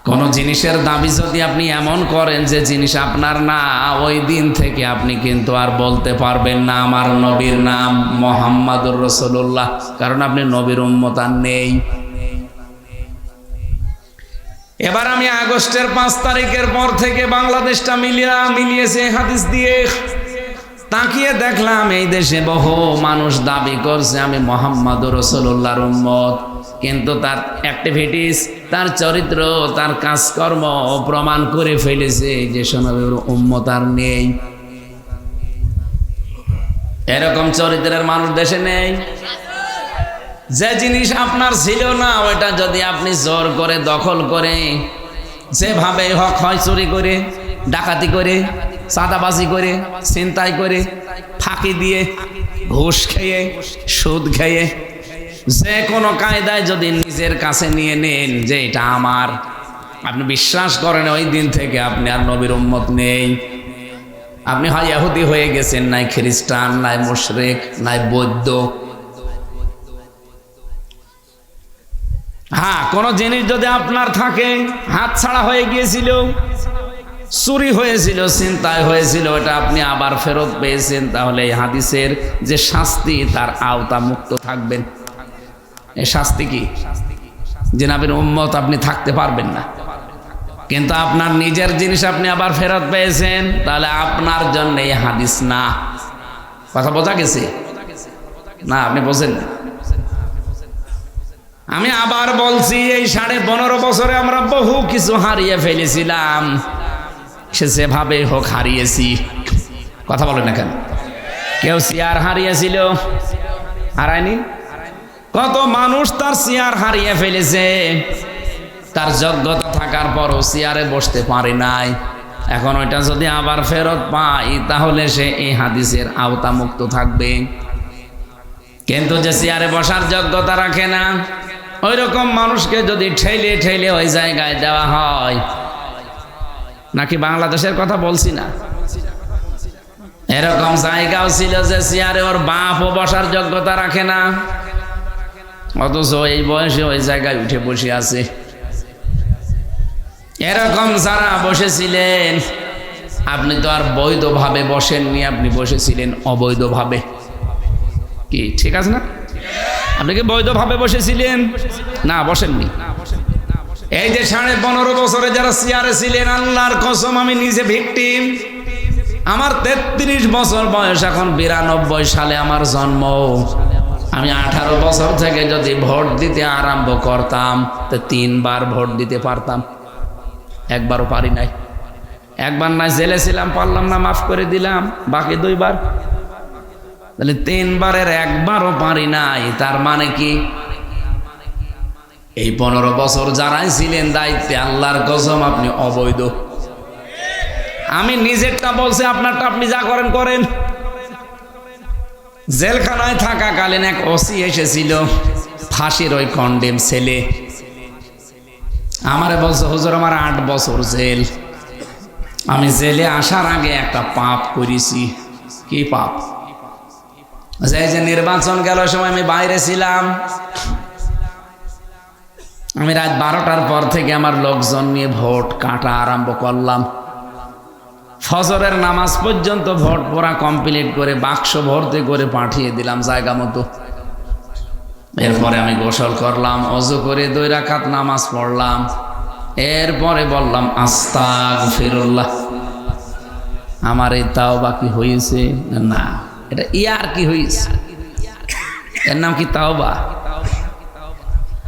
কোন জিনিসের দাবি যদি আপনি এমন করেন যে জিনিস আপনার না, ওই দিন থেকে আপনি কিন্তু আর বলতে পারবেন না আমার নবীর নাম মুহাম্মাদুর রাসূলুল্লাহ, কারণ আপনি নবীর উম্মত আর নেই। এবার আমি আগস্টের 5 তারিখের পর থেকে বাংলাদেশটা মিলিয়েছে হাদিস দিয়ে তাকিয়ে দেখলাম এই দেশে বহু মানুষ দাবি করছে আমি মুহাম্মাদুর রাসূলুল্লাহর উম্মত, কিন্তু তার অ্যাক্টিভিটিস, তার চরিত্র, তার কাজকর্ম প্রমাণ করে ফেলেছে যে নবীর উম্মত আর নেই। এরকম চরিত্রের মানুষ দেশে নেই। যে জিনিস আপনার ছিল না ওইটা যদি আপনি জোর করে দখল করে যেভাবে হক হয় চুরি করে, ডাকাতি করে, চাঁদাবাজি করে, ছিনতাই করে, ফাঁকি দিয়ে, ঘুষ খেয়ে, সুদ খেয়ে, যে কোনো কায়দায় যদি নিজের কাছে নিয়ে নেন যে এটা আমার, আপনি বিশ্বাস করেন ওই দিন থেকে আপনি আর নবীর উম্মত নেই। আপনি হয় ইহুদি হয়ে গেছেন, নাই খ্রিস্টান, নাই মুশরিক, নাই বৌদ্ধ। হ্যাঁ, কোন জিনিস যদি আপনার থাকে হাত ছাড়া হয়ে গিয়েছিল, চুরি হয়েছিল, ছিনতাই হয়েছিল, এটা আপনি আবার ফেরত পেয়েছেন, তাহলে এই হাদিসের যে শাস্তি তার আওতা মুক্ত থাকবেন। এই শাস্তি কি? যে নবীর উম্মত আপনি থাকতে পারবেন না। কিন্তু আপনার নিজের জিনিস আপনি আবার ফেরত পেয়েছেন, তাহলে আপনার জন্য এই হাদিস না। কথা বোঝা গেছে না? আপনি বোঝেন না? আমি আবার বলছি, এই 15.5 বছরে আমরা বহু কিছু হারিয়ে ফেলেছিলাম, সে যেভাবে হোক হারিয়েছি। কথা বলেন না কেন? কেউ চেয়ার হারিয়েছিল, হারায়নি? কত মানুষ তার চেয়ার হারিয়ে ফেলেছে, তার যোগ্যতা থাকার পরও চেয়ারে বসতে পারে নাই। এখন ওইটা যদি আবার ফেরত পাই তাহলে সে এই হাদিসের আওতা মুক্ত থাকবে। কিন্তু যে চেয়ারে বসার যোগ্যতা রাখে না, ওই রকম মানুষকে যদি ঠেলে ঠেলে ওই জায়গায় দেওয়া হয়, নাকি বাংলাদেশের কথা বলছি না, এরকম জায়গাও ছিল যে চেয়ারে ওর বাপও বসার যোগ্যতা রাখে না, অথচ এই বয়সে ওই জায়গায় উঠে বসে আছে। এরকম যারা বসেছিলেন, আপনি তো আর বৈধভাবে বসেননি, আপনি বসেছিলেন অবৈধভাবে। কি ঠিক আছে না? আপনি কি বৈধভাবে বসেছিলেন? না, বসেননি। এই যে 15.5 বছরে যারা চেয়ারে ছিলেন, আল্লাহর কসম আমি নিজে ভিকটিম। আমার 33 বছর বয়স, এখন 92 সালে আমার জন্ম। আমি 18 বছর থেকে যদি ভোট দিতে আরম্ভ করতাম তো 3 বার ভোট দিতে পারতাম, একবারও পারি নাই। একবার না জেলে ছিলাম, পারলাম না, মাফ করে দিলাম, বাকি 2 বার। তাহলে 3 বারের একবারও পারি নাই। তার মানে কি? এই 15 বছর যারাই ছিলেন দায়িত্বে, আল্লাহর কসম আপনি অবৈধ। আমি নিজেরটা বলছি, আপনারটা আপনি যা করেন করেন। জেলখানায় থাকাকালীন এক ওসি এসেছিল, ফাঁসির ওই কন্ডেম ছেলে, আমারে বলছে হুজুর আমার 8 বছর জেল। আমি জেলে আসার আগে একটা পাপ করেছি। কি পাপ? এই যে নির্বাচন গেল সময় আমি বাইরে ছিলাম, আমি রাত 12টার পর থেকে আমার লোকজন নিয়ে ভোট কাটা আরম্ভ করলাম। ফজরের নামাজ পর্যন্ত ভোট পড়া কমপ্লিট করে বাক্স ভর্তি করে পাঠিয়ে দিলাম জায়গা মতো। এরপরে আমি গোসল করলাম, ওযু করে 2 রাকাত নামাজ পড়লাম। এরপরে বললাম আস্তাগফিরুল্লাহ। আমার এই তাওবা কি হয়েছে? না, এটা ইয়ার কি হয়েছে, এর নাম কি তাওবা?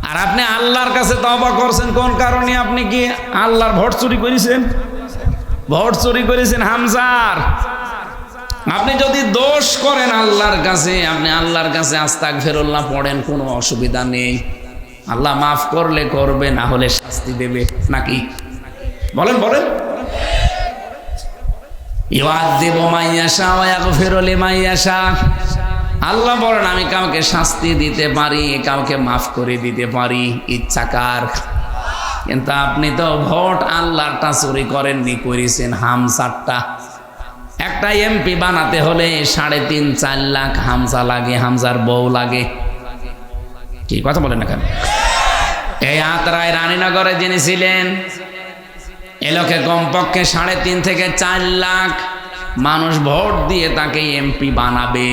আর আপনি আল্লাহর কাছে তওবা করছেন কোন কারণে? আপনি কি আল্লাহর ভোট চুরি করেছেন? ভোট চুরি করেছেন হামজার। আপনি যদি দোষ করেন আল্লাহর কাছে, আপনি আল্লাহর কাছে আস্তাগফিরুল্লাহ পড়েন, কোনো অসুবিধা নেই। আল্লাহ মাফ করলে করবে, না হলে শাস্তি দেবে, নাকি? বলেন বলেন। ইউআযযিবু মান ইয়াশা ওয়া ইয়াগফিরু লিমান ইয়াশা। আল্লাহ বলেন আমি কাউকে শাস্তি দিতে পারি, কাউকে মাফ করে দিতে পারি, ইচ্ছা কার। কিন্তু আপনি তো ভোট আল্লাহরটা চুরি করেননি, করেছেন হামসারটা। একটা এমপি বানাতে হলে 3.5-4 লাখ হামজা লাগে, হামজার বউ লাগে। কি কথা বলেন না কেন? এই আত্রায় রানীনগরে যিনি ছিলেন, এ লোকে কমপক্ষে 3.5 থেকে 4 লাখ মানুষ ভোট দিয়ে তাকে এমপি বানাবে।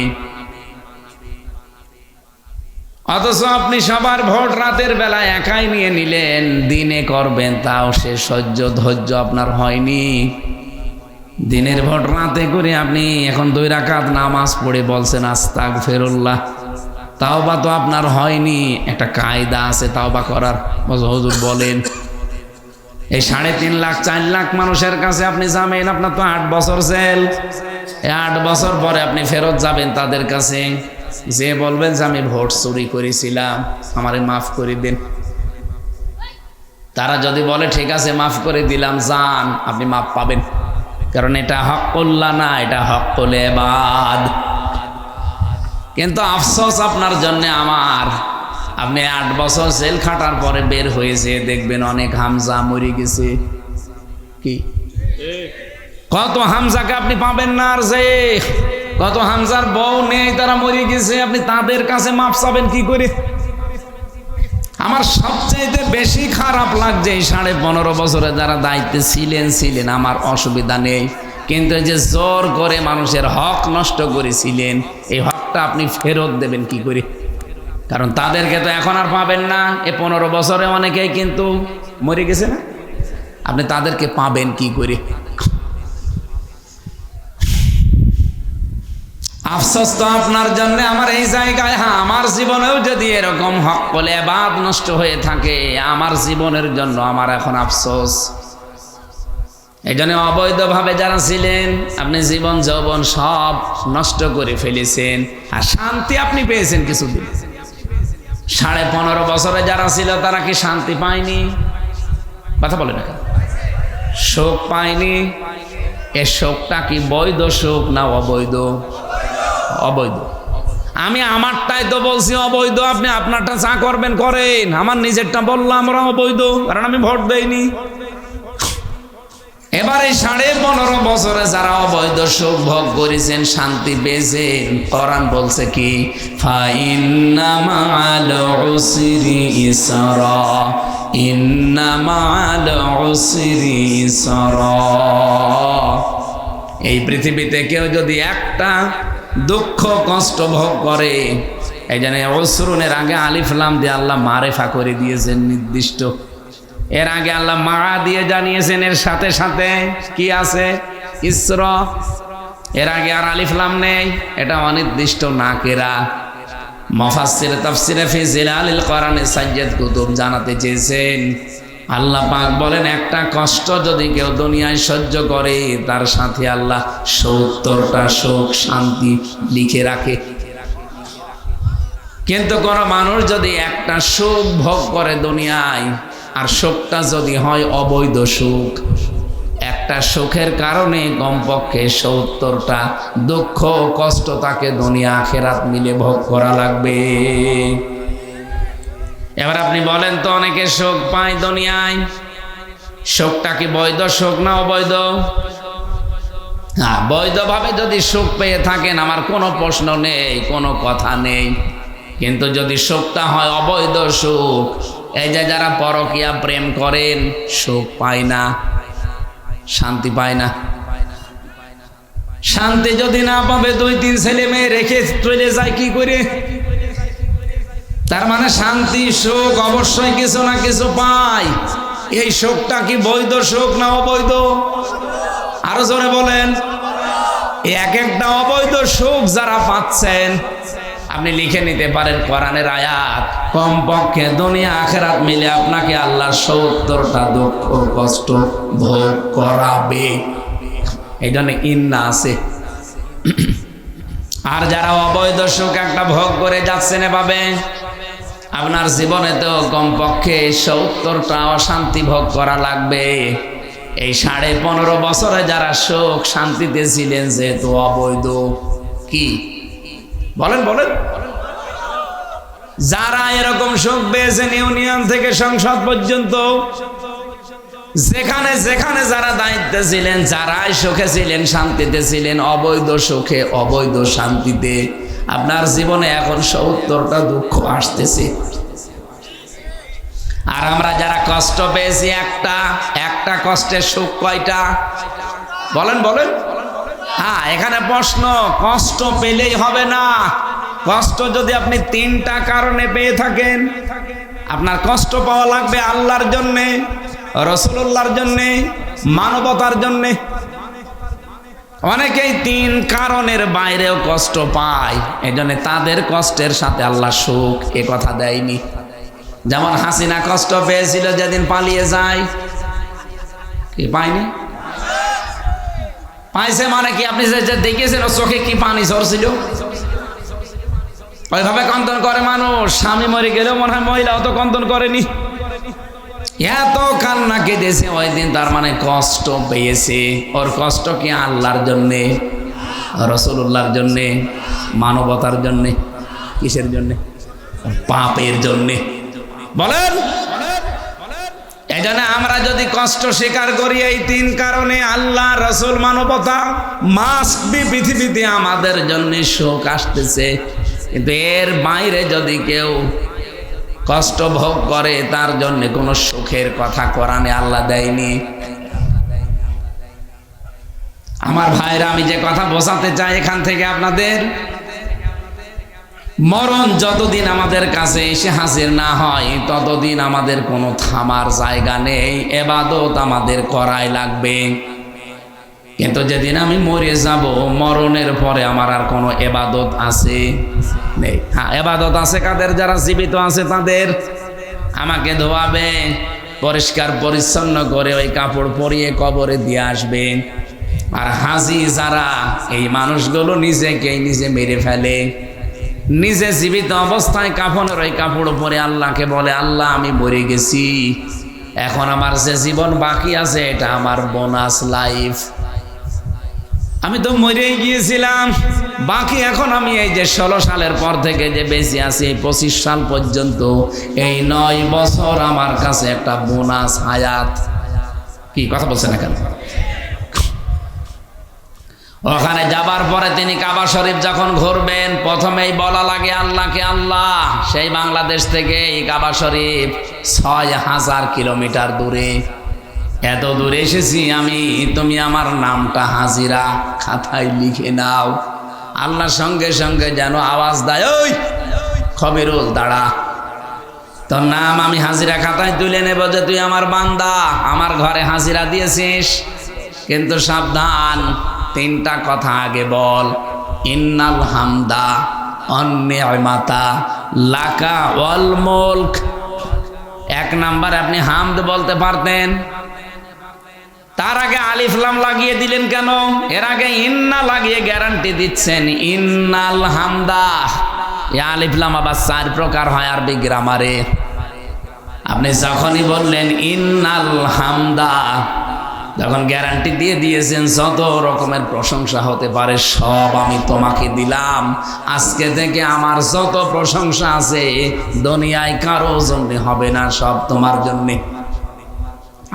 অথচ আপনি সবার ভোট রাতের বেলা একাই নিয়ে নিলেন, দিনে করবেন তাও সে সহ্য ধৈর্য আপনার হয়নি। দিনের ভোট রাতে করে আপনি এখন 2 রাকাত নামাজ পড়ে বলছেন আস্তাগফিরুল্লাহ, তাওবা তো আপনার হয়নি। একটা কায়দা আছে তাওবা করার, হুজুর বলেন। এই 3.5 লাখ 4 লাখ মানুষের কাছে আপনি যাবেন, আপনার তো 8 বছর জেল। এই 8 বছর পরে আপনি ফেরত যাবেন তাদের কাছে, যে বলবেন যে আমি ভোট চুরি করেছিলাম, আমারে মাফ করে দিন। তারা যদি বলে ঠিক আছে মাফ করে দিলাম, যান, আপনি মাফ পাবেন। কারণ এটা হকুল্লাহ না, এটা হকুল ইবাদ। কিন্তু আফসোস আপনার জন্য আমার, আপনি 8 বছর জেল খাটার পরে বের হয়েছে, দেখবেন অনেক হামজা মরে গেছে। কি কত হামজাকে আপনি পাবেন না, আর যে কত হামজার বউ নেই তারা মরে গেছে, আপনি তাদের কাছে মাপ চাবেন কি করে? আমার সবচেয়ে বেশি খারাপ লাগছে এই 15.5 বছরে যারা দায়িত্বে ছিলেন, আমার অসুবিধা নেই, কিন্তু যে জোর করে মানুষের হক নষ্ট করেছিলেন, এই হকটা আপনি ফেরত দেবেন কি করে? কারণ তাদেরকে তো এখন আর পাবেন না। এই 15 বছরে অনেকেই কিন্তু মরে গেছে না, আপনি তাদেরকে পাবেন কি করে? আফসোস তো আপনার জন্য আমার এই জায়গায়। হ্যাঁ, আমার জীবনেও যদি এরকম হক বলে বাদ নষ্ট হয়ে থাকে, আমার জীবনের জন্য আমার এখন আফসোস। এই জন্য অবৈধভাবে যারা ছিলেন, আপনি জীবন যৌবন সব নষ্ট করে ফেলেছেন, আর শান্তি আপনি পেয়েছেন কিছুদিন। 15.5 বছরে যারা ছিল তারা কি শান্তি পায়নি? কথা বলে না, সুখ পায়নি? এ সুখটা কি বৈধ সুখ না অবৈধ? অবৈধ। আমি আমারটাই তো বলছি অবৈধ, আপনি আপনারটা যা করবেন করেন, আমার নিজেরটা বললাম আমরা অবৈধ, কারণ আমি ভোট দেইনি। এবার এই 15.5 বছরে যারা অবৈধ সুখ ভোগ করেছেন, শান্তি পেয়েছেন, কোরআন বলছে কি? ফাইন্না মা'আল উসরি ইসরা, ইন্না মা'আল উসরি ইসরা। এই পৃথিবীতে কেউ যদি একটা দুঃখ কষ্ট ভোগ করে, এই জন্য উসরুনের আগে আলিফ লাম দিয়ে আল্লাহ মারেফা করে দিয়েছেন নির্দিষ্ট। এর আগে আল্লাহ মা দিয়ে জানিয়েছেন, এর সাথে সাথে কি আছে? ইসরা। এর আগে আর আলিফ লাম নেই, এটা অনির্দিষ্ট নাকেরা। মুফাসসির তাফসিরে ফি জিলালিল কোরআনে সাজ্জাদ কুতুব জানাতে চেয়েছেন, আল্লাহ পাক বলেন একটা কষ্ট যদি কেউ দুনিয়ায় সহ্য করে, তার সাথে আল্লাহ 70টা সুখ শান্তি লিখে রাখে। কিন্তু কোন মানুষ যদি একটা সুখ ভোগ করে দুনিয়ায়, আর সুখটা যদি হয় অবৈধ সুখ, একটা সুখের কারণে কমপক্ষে 70টা দুঃখ কষ্ট তাকে দুনিয়া আখিরাত মিলে ভোগ করা লাগবে। এবার আপনি বলেন তো, অনেকে সুখ পায় দুনিয়ায়, সুখটা কি বৈধ সুখ না অবৈধ? হ্যাঁ, বৈধভাবে যদি সুখ পেয়ে থাকেন আমার কোনো প্রশ্ন নেই, কোনো কথা নেই। কিন্তু যদি সুখটা হয় অবৈধ সুখ, এই যে যারা পরকীয়া প্রেম করেন, সুখ পায় না, শান্তি পায় না। শান্তি যদি না পাবে, 2-3 ছেলে মেয়ে রেখে চলে যায় কি করে? তার মানে শান্তি সুখ অবশ্যই কিছু না কিছু পায়। এই সুখটা কি বৈধ সুখ না অবৈধ? আরো জোরে বলেন। এক একটা অবৈধ সুখ যারা পাচ্ছেন, আপনি লিখে নিতে পারেন কোরআনের আয়াত, কমপক্ষে দুনিয়া আখিরাত মিলে আপনাকে আল্লাহ 70টা দুঃখ কষ্ট ভোগ করাবে। এই জন্য ইন্না আছে। আর যারা অবৈধ সুখ একটা ভোগ করে যাচ্ছেন, এভাবে আপনার জীবনে তো কমপক্ষে 70টা অশান্তি ভোগ করা লাগবে। এই 15.5 বছরে যারা সুখ শান্তিতে ছিলেন, যেহেতু অবৈধ, কি বলেন বলেন, যারা এরকম সুখ পেয়েছেন ইউনিয়ন থেকে সংসদ পর্যন্ত, যেখানে যেখানে যারা দায়িত্বে ছিলেন, যারাই সুখে ছিলেন, শান্তিতে ছিলেন, অবৈধ সুখে অবৈধ শান্তিতে, আপনার জীবনে এখন 70টা দুঃখ আসতেছে। আর আমরা যারা কষ্ট পেয়েছি, একটা কষ্টের সুখ কয়টা? বলেন বলেন। হ্যাঁ, এখানে প্রশ্ন, কষ্ট পেলেই হবে না। কষ্ট যদি আপনি 3টা কারণে পেয়ে থাকেন, আপনার কষ্ট পাওয়া লাগবে আল্লাহর জন্যে, রাসূলুল্লাহর জন্যে, মানবতার জন্যে। অনেকেই 3 কারণের বাইরেও কষ্ট পায়, এজন্য তাদের কষ্টের সাথে আল্লাহ সুখ এ কথা দেয়নি। যেমন হাসিনা কষ্ট পেয়েছিল যেদিন পালিয়ে যায়, কি পায়নি? পাইছে মানে কি? আপনি যে দেখেছেন ওর চোখে কি পানি ঝরছিল? ওইভাবে কন্দন করে মানুষ। স্বামী মরে গেলেও মনে হয় মহিলাও তো কন্দন করেনি, এত কান্না কেঁদেছে ওই দিন, তার মানে কষ্ট পেয়েছে। ওর কষ্ট কি আল্লাহর জন্যে, রাসূলুল্লাহর জন্যে, মানবতার জন্যে? কিসের জন্যে? পাপের জন্যে। বলেন। এজন্য আমরা যদি কষ্ট স্বীকার করি এই 3 কারণে, আল্লাহ, রাসূল, মানবতা, মাস্ট বি পৃথিবীতে আমাদের জন্য সুখ আসতেছে। কিন্তু এর বাইরে যদি কেউ কষ্ট ভোগ করে, তার জন্য কোনো সুখের কথা কোরআনে আল্লাহ দেয়নি। আমার ভাইরা, আমি যে কথা বোঝাতে চাই এখান থেকে আপনাদের, মরণ যতদিন আমাদের কাছে এসে হাজির না হয়, ততদিন আমাদের কোনো থামার জায়গা নেই, ইবাদত আমাদের করাই লাগবে। কিন্তু যেদিন আমি মরে যাব, মরণের পরে আমার আর কোনো ইবাদত আছে নেই। হ্যাঁ, ইবাদত আছে কাদের? যারা জীবিত আছে তাদের। আমাকে ধোয়াবে, পরিষ্কার পরিচ্ছন্ন করে ওই কাপড় পরিয়ে কবরে দিয়ে আসবে। আর হাজি যারা, এই মানুষগুলো নিজেকে নিজে মেরে ফেলে, নিজে জীবিত অবস্থায় কাফনের ওই কাপড় পরে আল্লাহকে বলে, আল্লাহ আমি মরে গেছি, এখন আমার যে জীবন বাকি আছে এটা আমার বোনাস লাইফ। আমি তো মরেই গিয়েছিলাম, বাকি এখন আমি এই যে 16 সালের পর থেকে যে বেঁচে আছি, 25 সাল পর্যন্ত, এই 9 বছর আমার কাছে একটা বোনাস হায়াত। কি কথা বলছেন না কেন? ওখানে যাবার পরে তিনি কাবা শরীফ যখন ঘুরবেন, প্রথমেই বলা লাগে আল্লাহকে, আল্লাহ, সেই বাংলাদেশ থেকে এই কাবা শরীফ 6000 কিলোমিটার দূরে, এত দূরে এসেছি আমি, তুমি আমার নামটা হাজিরা খাতায় লিখে নাও। আল্লাহর সঙ্গে সঙ্গে যেন আওয়াজ দেয়, ওই খবিরুল দাঁড়া, তোর নাম আমি হাজিরা খাতায় তুলে নেব যে তুই আমার বান্দা, আমার ঘরে হাজিরা দিয়েছিস। কিন্তু সাবধান, 3টা কথা আগে বল। ইন্নাল হামদা অন্নিমাতা লাকা ওয়াল মুলক। 1 নাম্বার আপনি হামদ বলতে পারতেন, তার আগে আলিফ লাম লাগিয়ে দিলেন কেন? এর আগে ইন্না লাগিয়ে গ্যারান্টি দিচ্ছেন ইন্নাল হামদা। এই আলিফ লাম আবার 4 প্রকার হয় আরবি গ্রামারে। আপনি যখনই বললেন ইন্নাল হামদা, যখন গ্যারান্টি দিয়ে দিয়েছেন যত রকমের প্রশংসা হতে পারে সব আমি তোমাকে দিলাম। আজকে থেকে আমার যত প্রশংসা আছে দুনিয়ায় কারো জন্য হবে না, সব তোমার জন্যে।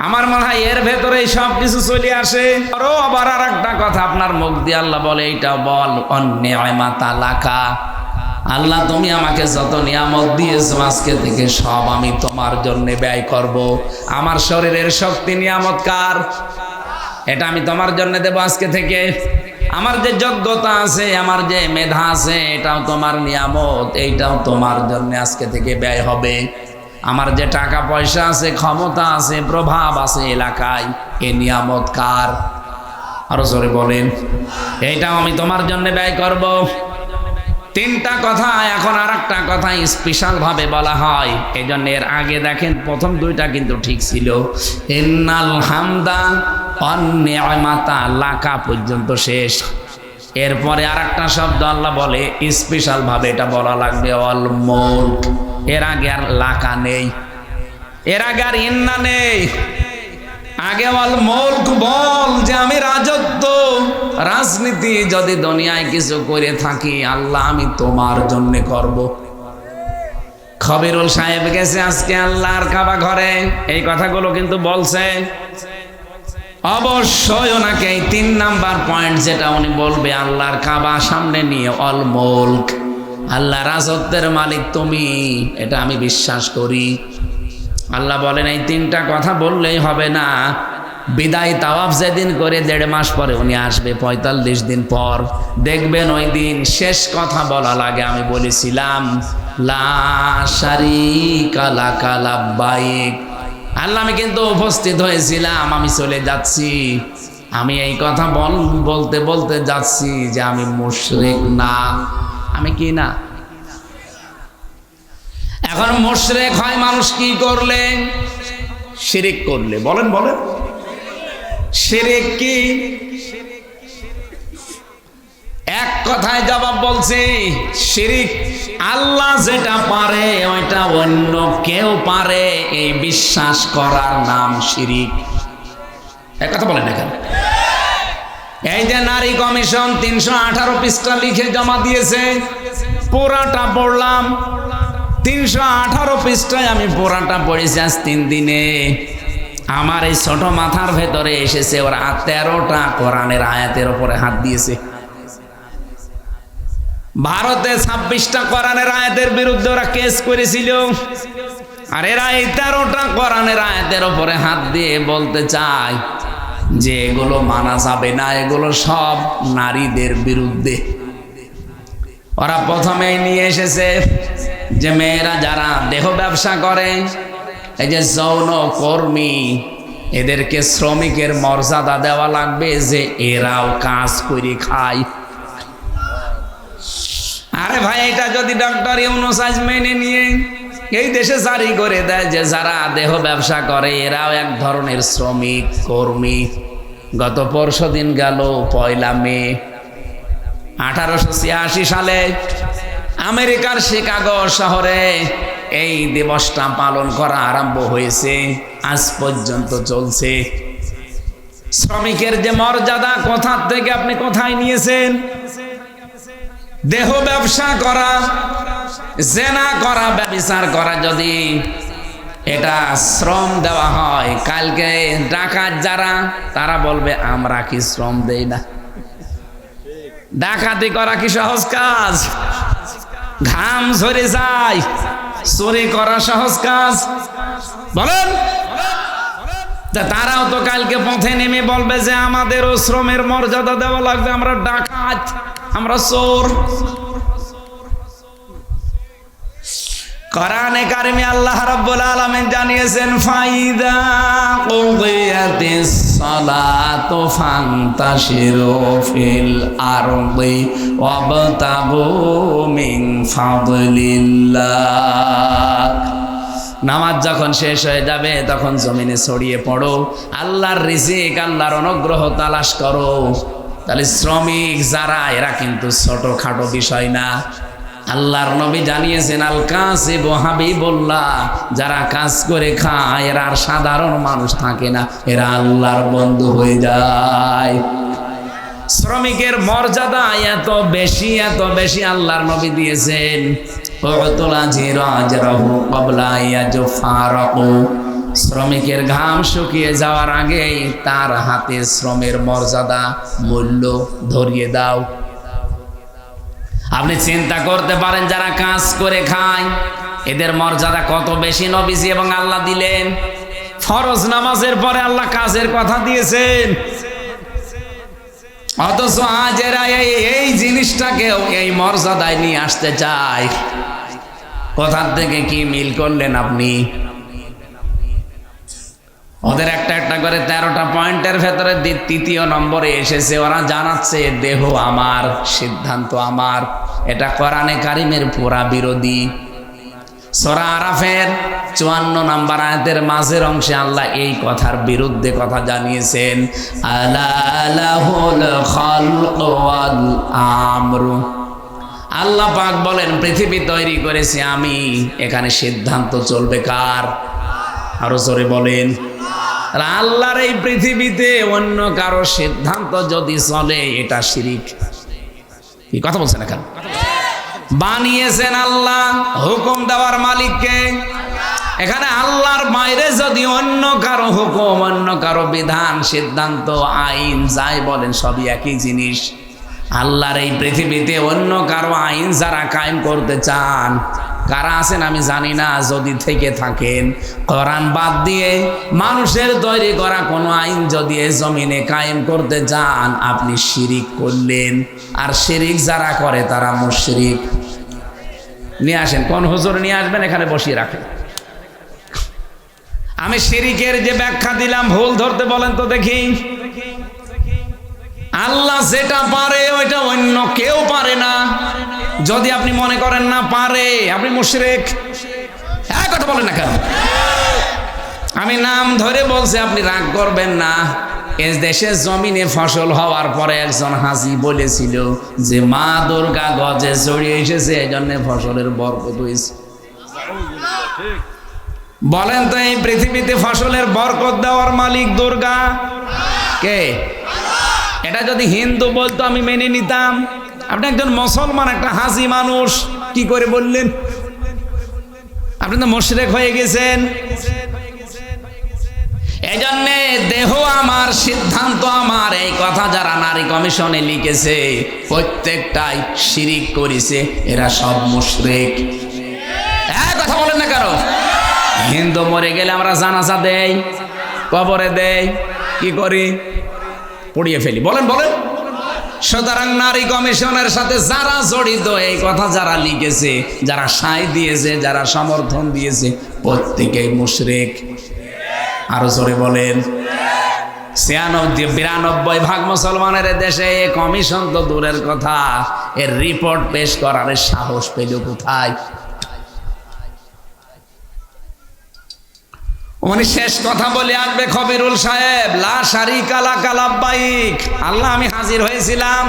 আমার মনে হয় এর ভেতরেই সব কিছু চলে আসে। আরো আবার আর একটা কথা আপনার মুখ দিয়ে আল্লাহ বলে, এইটা বল, অন্নিমাতা লাকা, আল্লাহ তুমি আমাকে যত নিয়ামত দিয়েছো আজকে থেকে সব আমি তোমার জন্য ব্যয় করব। আমার শরীরের শক্তি নিয়ামত কার? এটা আমি তোমার জন্য দেব আজকে থেকে। আমার যে যোগ্যতা আছে, আমার যে মেধা আছে, এটাও তোমার নিয়ামত, এইটাও তোমার জন্য আজকে থেকে ব্যয় হবে। আমার যে টাকা পয়সা আছে, ক্ষমতা আছে, প্রভাব আছে এলাকায়, এ নিয়ামত কার? আরো জোরে বলেন, এইটাও আমি তোমার জন্য ব্যয় করব। 3টা কথা। এখন আর একটা কথা স্পেশাল ভাবে বলা হয়, এই জন্য এর আগে দেখেন প্রথম 2টা কিন্তু ঠিক ছিল, ইন্নাল হামদা অন্নিমাতা লাকা পর্যন্ত শেষ। এরপরে আর একটা শব্দ আল্লাহ বলে স্পেশাল ভাবে, এটা বলা লাগবে অল মুলক। এর আগে আর লাকা নেই, এর আগে আর ইন্না নেই। আগে অল মুলক বল যে আমি রাজত্ব, রাজনীতি যদি দুনিয়ায় কিছু করে থাকি আল্লাহ আমি তোমার জন্য করব। খবিরুল সাহেব গেছে আজকে আল্লাহর কাবা ঘরে, এই কথাগুলো কিন্তু বলছে। অবশ্যই ওনাকে এই 3 নাম্বার পয়েন্ট যেটা উনি বলবে, আল্লাহর কাবা সামনে নিয়ে অল মুলক, আল্লাহ রাজত্বের মালিক তুমি, এটা আমি বিশ্বাস করি। আল্লাহ বলেন এই তিনটা কথা বললেই হবে না, বিদায় তাওয়াফ যেদিন করে 1.5 মাস পরে উনি আসবে, 45 দিন পর দেখবেন ওই দিন শেষ কথা বলা লাগে আমি বলেছিলাম লা শারীকা লাকা লাব্বাইক। আল্লাহ আমি কিন্তু উপস্থিত হয়েছিলাম, আমি চলে যাচ্ছি, আমি এই কথা বলতে বলতে যাচ্ছি যে আমি মুশরিক না। আমি কি না? এখন মুশরিক হয় মানুষ কি করলে? শিরিক করলে। বলেন বলেন, শিরিক কি? এক কথায় জবাব বলছি, শিরিক আল্লাহ যেটা পারে ওইটা অন্য কেউ পারে এই বিশ্বাস করার নাম শিরিক। এক কথা বলেন এখানে। এই যে নারী কমিশন 318 পৃষ্ঠা লিখে জমা দিয়েছে, পুরাটা পড়লাম। 318 পৃষ্ঠায় আমি পুরাটা পড়েছি আজ 3 দিনে। আমার এই ছোট মাথার ভেতরে এসেছে ওরা 13টা কোরআনের আয়াতের উপরে হাত দিয়েছে। ভারতে 26টা কোরআনের আয়াতের বিরুদ্ধে ওরা কেস করেছিল, আর এরা এই 13টা কোরআনের আয়াতের উপরে হাত দিয়ে বলতে চায় যে এগুলো মানা যাবে না, এগুলো সব নারীদের বিরুদ্ধে। ওরা প্রথমেই নিয়ে এসেছে যে মেয়েরা যারা দেহ ব্যবসা করে, এই যে যৌন কর্মী, এদেরকে শ্রমিকের মর্যাদা দেওয়া লাগবে, যে এরাও কাজ করে খায়। আরে ভাই, এটা যদি ডক্টর ইউনূস আজ মেনে নিয়ে এই দেশে জারি করে দেয় যে যারা দেহ ব্যবসা করে এরাও এক ধরনের শ্রমিক কর্মী। গত পরশু দিন গেল 1 মে 1886 সালে আমেরিকার শিকাগো শহরে এই দিবসটা পালন করা আরম্ভ হয়েছে, আজ পর্যন্ত চলছে। শ্রমিকের যে মর্যাদা কোথা থেকে আপনি কোথায় নিয়েছেন? দেহ ব্যবসা করা, জেনা করা, ব্যভিচার করা যদি এটা শ্রম দেওয়া হয়, কালকে ডাকাত যারা তারা বলবে আমরা কি শ্রম দেই না? ডাকাতি করা কি সহজ কাজ? ঘাম ঝরে যায়। চুরি করা সহজ কাজ? বলেন। তারাও তো কালকে পথে নেমে বলবে যে আমাদেরও শ্রমের মর্যাদা দেওয়া লাগবে, আমরা ডাকাত, আমরা চোর। কোরআনে কারিমে আল্লাহ রাব্বুল আলামিন জানিয়েছেন ফাইদা কুদিয়াতিস সালাতু ফান্তাশিরু ফিল আরদি ওয়াবতাগু মিন ফাদলিল্লাহ। নামাজ যখন শেষ হয়ে যাবে তখন জমিনে ছড়িয়ে পড়ো, আল্লাহর রিজিক, আল্লাহর অনুগ্রহ তালাশ করো। তাহলে শ্রমিক যারা, এরা কিন্তু ছোটখাটো বিষয় না। আল্লাহর নবী জানিয়েছেন আল কাসিবু হাবিবুল্লাহ, যারা কাজ করে খায় এরা আর সাধারণ মানুষ থাকে না, এরা আল্লাহর বন্ধু হয়ে যায়। শ্রমিকের মর্যাদা এত বেশি, এত বেশি আল্লাহর নবী দিয়েছেন। শ্রমিকের ঘাম শুকিয়ে যাওয়ার আগেই তার হাতে শ্রমের মর্যাদা, মূল্য ধরিয়ে দাও। আপনি চিন্তা করতে পারেন যারা কাজ করে খায় এদের মর্যাদা কত বেশি নবীজি এবং আল্লাহ দিলেন। ফরজ নামাজের পরে আল্লাহ কাজের কথা দিয়েছেন, অথচ আজ এরা এই জিনিসটাকেও এই মর্যাদায় নিয়ে আসতে চায়। কোথার থেকে কি মিল করলেন আপনি? ওদের একটা একটা করে 13টা পয়েন্টের ভেতরে 3য় নম্বরে এসেছে, ওরা জানাচ্ছে দেহ আমার, সিদ্ধান্ত আমার। এটা কোরআনে কারিমের পুরা বিরোধী। সূরা আরাফের 54 নম্বর আয়াতের মাঝের অংশে আল্লাহ এই কথার বিরুদ্ধে কথা জানিয়েছেন, আলা লাহুল খালকু ওয়াল আমরু। আল্লাহ পাক বলেন পৃথিবী তৈরি করেছি আমি, এখানে সিদ্ধান্ত চলবে কার? আরো জোরে বলেন। আল্লাহর এই পৃথিবীতে অন্য কারো সিদ্ধান্ত যদি চলে এটা শিরিক। কি কথা বলছেন এখানে? বানিয়েছেন আল্লাহ, হুকুম দেওয়ার মালিককে। এখানে আল্লাহর বাইরে যদি অন্য কারো হুকুম, অন্য কারো বিধান, সিদ্ধান্ত, আইন যাই বলেন সবই একই জিনিস। আল্লাহর এই পৃথিবীতে অন্য কারো আইন যারা কায়েম করতে চান কারা আছেন আমি জানি না, যদি থেকে থাকেন কোরআন বাদ দিয়ে মানুষের তৈরি করা কোনো আইন যদি এই জমিনে কায়েম করতে যান, আপনি শিরিক করলেন। আর শিরিক যারা করে তারা মুশরিক। নিয়ে আসেন, কোন হুজুর নিয়ে আসবেন, এখানে বসিয়ে রাখেন। আমি শিরিকের যে ব্যাখ্যা দিলাম ভুল ধরতে বলেন তো দেখি। আল্লাহ যেটা পারে ওইটা অন্য কেউ পারে না। যদি আপনি মনে করেন না পারে, আপনি মুশরিক। এক কথা বলেন না কেন? আমি নাম ধরে বলছি, আপনি রাগ করবেন না। এ দেশে জমিনে ফসল হওয়ার পরে একজন হাজি বলেছিল যে মা দুর্গা গজে ছড়িয়ে এসেছে, এই জন্য ফসলের বরকত হয়েছে। বলেন তো এই পৃথিবীতে ফসলের বরকত দেওয়ার মালিক দুর্গা কে? এটা যদি হিন্দু বলতো আমি মেনে নিতাম। আপনি একজন মুসলমান, একটা হাজি মানুষ, কি করে বললেন? আপনি তো মুশরিক হয়ে গেছেন। এই জন্যে দেহ আমার, সিদ্ধান্ত আমার, এই কথা যারা নারী কমিশনে লিখেছে প্রত্যেকটাই শিরিক করেছে, এরা সব মুশরিক। কথা বলেন না কারো। হিন্দু মরে গেলে আমরা জানাজা দেই, কবরে দেই, কি করি? পড়িয়ে ফেলি। বলেন বলেন। সুতরাং নারী কমিশনের সাথে যারা জড়িত, এই কথা যারা লিখেছে, যারা সায় দিয়েছে, যারা সমর্থন দিয়েছে, প্রত্যেকেই মুশরিক। আরো জোরে বলেন। 92-92% মুসলমানের দেশে এই কমিশন তো দূরের কথা, এর রিপোর্ট পেশ করার সাহস পেল কোথায়? উনি শেষ কথা বলে আসবে খবিরুল সাহেব, লা শারিকা লাকা লাব্বাইক, আল্লাহ আমি হাজির হয়েছিলাম,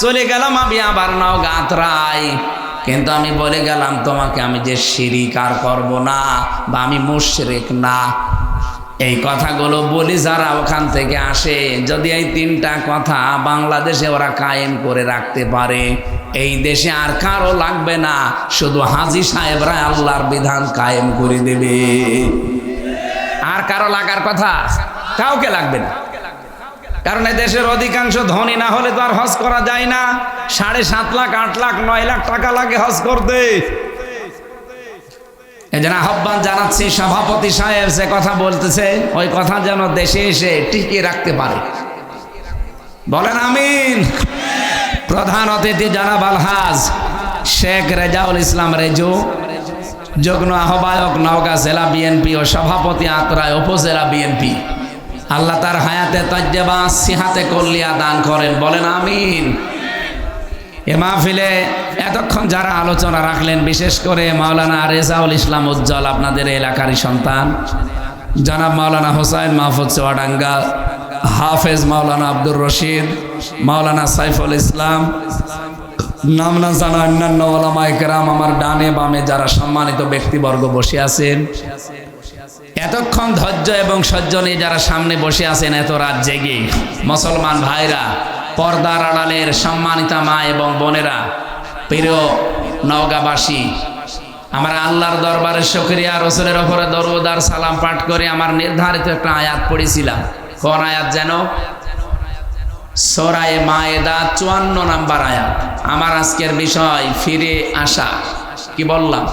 চলে গেলাম আমি আবার নওগাঁতরাই, কিন্তু আমি বলে গেলাম তোমাকে আমি যে শিরিক আর করব না, বা আমি মুশরিক না। এই কথাগুলো বলি যারা ওখান থেকে আসে, যদি এই তিনটা কথা বাংলাদেশে ওরা কায়েম করে রাখতে পারে, এই দেশে আর কারো লাগবে না, শুধু হাজী সাহেবরা আল্লাহর বিধান কায়েম করে দেবে। আর কারো লাগার কথা কাউকে লাগবে না। কারণ এই দেশের অধিকাংশ ধনী না হলে তো আর হজ করা যায় না। 7.5 লাখ, 8 লাখ, 9 লাখ টাকা লাগে হজ করতে। এই জন্য আহ্বান জানাচ্ছি, সভাপতি সাহেব যে কথা বলতেছে ওই কথা যেন দেশে এসে টিকিয়ে রাখতে পারে। বলেন আমিন। প্রধান অতিথি জনাব আলহাজ শেখ রেজাউল ইসলাম রেজু, যুগ্ম আহ্বায়ক নওগাঁ জেলা বিএনপি ও সভাপতি আত্রাই উপজেলা বিএনপি, আল্লাহ তার হায়াতে তাজ্জেবা সিহাতে কল্লিয়া দান করেন। বলেন আমিন। এ মাহফিলে এতক্ষণ যারা আলোচনা রাখলেন, বিশেষ করে মাওলানা রেজাউল ইসলাম উজ্জ্বল, আপনাদের এলাকারই সন্তান, জনাব মাওলানা হোসাইন মাহফুজ চুয়াডাঙ্গা, হাফেজ মাওলানা আব্দুর রশিদ, মাওলানা সাইফুল ইসলাম, নাম না জানা অন্যান্য ওলামায়ে কেরাম, আমার ডানে বামে যারা সম্মানিত ব্যক্তিবর্গ বসে আছেন, এতক্ষণ ধৈর্য এবং সহ্য নিয়ে যারা সামনে বসে আছেন এত রাত জেগে, মুসলমান ভাইরা, পর্দার আড়ালের সম্মানিতা মা এবং বোনেরা, প্রিয় নওগাঁবাসী, আমরা আল্লাহর দরবারে শুকরিয়া, রাসূলের উপরে দরুদ আর সালাম পাঠ করে আমার নির্ধারিত একটা আয়াত পড়েছিলাম। কোন আয়াত যেন? সূরা মায়েদা 54 নম্বর আয়াত। আমার আজকের বিষয় ফিরে আসা। কি বললাম?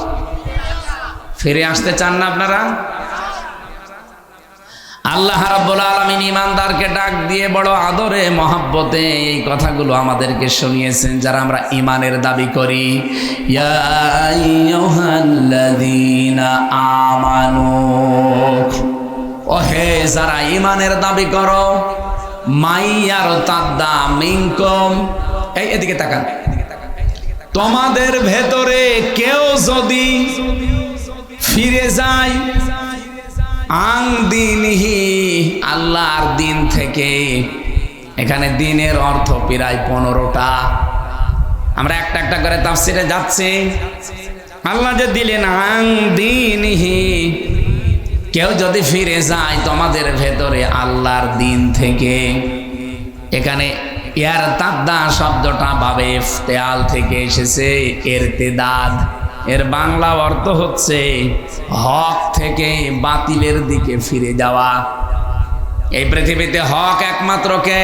ফিরে আসতে চান না আপনারা? আল্লাহ রাব্বুল আলামিন ঈমানদারকে ডাক দিয়ে বড় আদরে মহব্বতে এই কথাগুলো আমাদেরকে শুনিয়েছেন, যারা আমরা ঈমানের দাবি করি। ইয়া আইয়ুহাল্লাযীনা আমানু, ওহে যারা ঈমানের দাবি করো, মাইয়ারতাদ্দা মিনকুম, এই এদিকে তাকান, তোমাদের ভেতরে কেউ যদি ফিরে যায়, আং দিনহি, আল্লাহর দিন থেকে। এখানে দিনের অর্থ প্রায় 15টা। আমরা একটা একটা করে তাফসিরে যাচ্ছি। আল্লাহ যে দিলেন আং দিনহি, কেউ যদি ফিরে যায় তোমাদের ভেতরে আল্লাহর দিন থেকে। এখানে ইয়ার তাদ্দা শব্দটা বাবে ইফতেআল থেকে এসেছে, ইরতিদাদ। এর বাংলা অর্থ হচ্ছে হক থেকে বাতিলের দিকে ফিরে যাওয়া। এই পৃথিবীতে হক একমাত্র কে?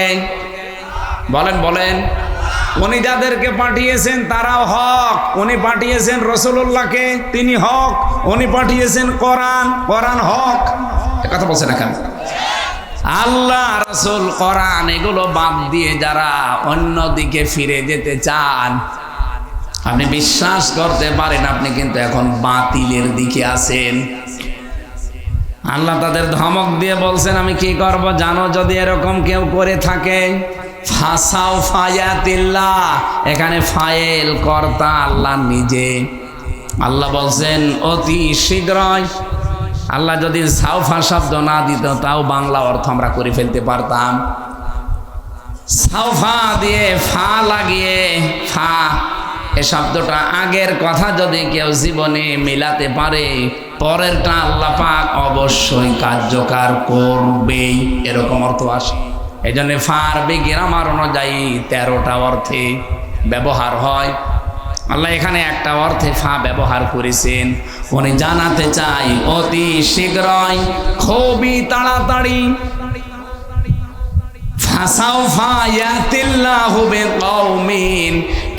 বলেন বলেন। উনি যাদেরকে পাঠিয়েছেন তারাও হক। উনি পাঠিয়েছেন রাসূলুল্লাহকে, তিনি হক। উনি পাঠিয়েছেন কোরআন, কোরআন হক। এ কথা বলছেন না কেন? আল্লাহ, রাসূল, কোরআন এগুলো বাদ দিয়ে যারা অন্যদিকে ফিরে যেতে চান, আপনি বিশ্বাস করতে পারেন আপনি কিন্তু এখন বাতিলের দিকে আছেন। আল্লাহ তাদের ধমক দিয়ে বলছেন, আমি কি করব জানো? যদি এরকম কেউ করে থাকে, ফাসাও ফায়াতিল্লাহ, এখানে ফাইল কর্তা আল্লাহ নিজে। আল্লাহ বলছেন অতি শীঘ্রই। আল্লাহ যদি সাউফা শব্দ না দিত তাও বাংলা অর্থ আমরা করে ফেলতে পারতাম। সাউফা দিয়ে ফা লাগিয়ে, ফা এ শব্দটা আগের কথা যদি কেউ জীবনে মিলাতে পারে, পরেরটা আল্লাহ পাক অবশ্যই কার্যকর করবেই, এরকম অর্থ আসে। এই জন্য ফারবি গ্রামার অনুযায়ী 13টা অর্থে ব্যবহার হয়। আল্লাহ এখানে একটা অর্থে ফা ব্যবহার করেছেন। উনি জানাতে চাই অতি শীঘ্রই, খুবই তাড়াতাড়ি। ফাসাউফা ইয়াতিল্লাহু বিকওমিন,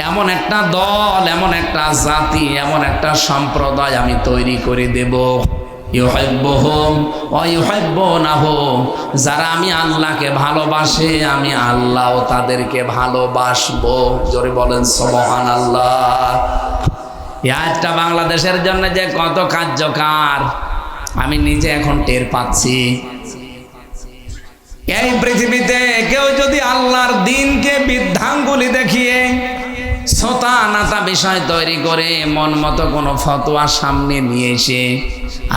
এমন একটা দল, এমন একটা জাতি, এমন একটা সম্প্রদায় আমি তৈরি করে দেব, ইউহিব্বুহুম ওয়া ইউহিব্বুনাহু, যারা আমি আল্লাহকে ভালোবাসে আমি আল্লাহও তাদেরকে ভালোবাসবো। জোরে বলেন সুবহানাল্লাহ। এই আয়াতটা বাংলাদেশের জন্য যে কত কার্যকর আমি নিজে এখন টের পাচ্ছি। এই পৃথিবীতে কেউ যদি আল্লাহর দ্বীনকে বৃদ্ধাঙ্গুলি দেখিয়ে ছোটা নাতা বিষয় তৈরি করে মন মতো কোনো ফতোয়া সামনে নিয়ে এসে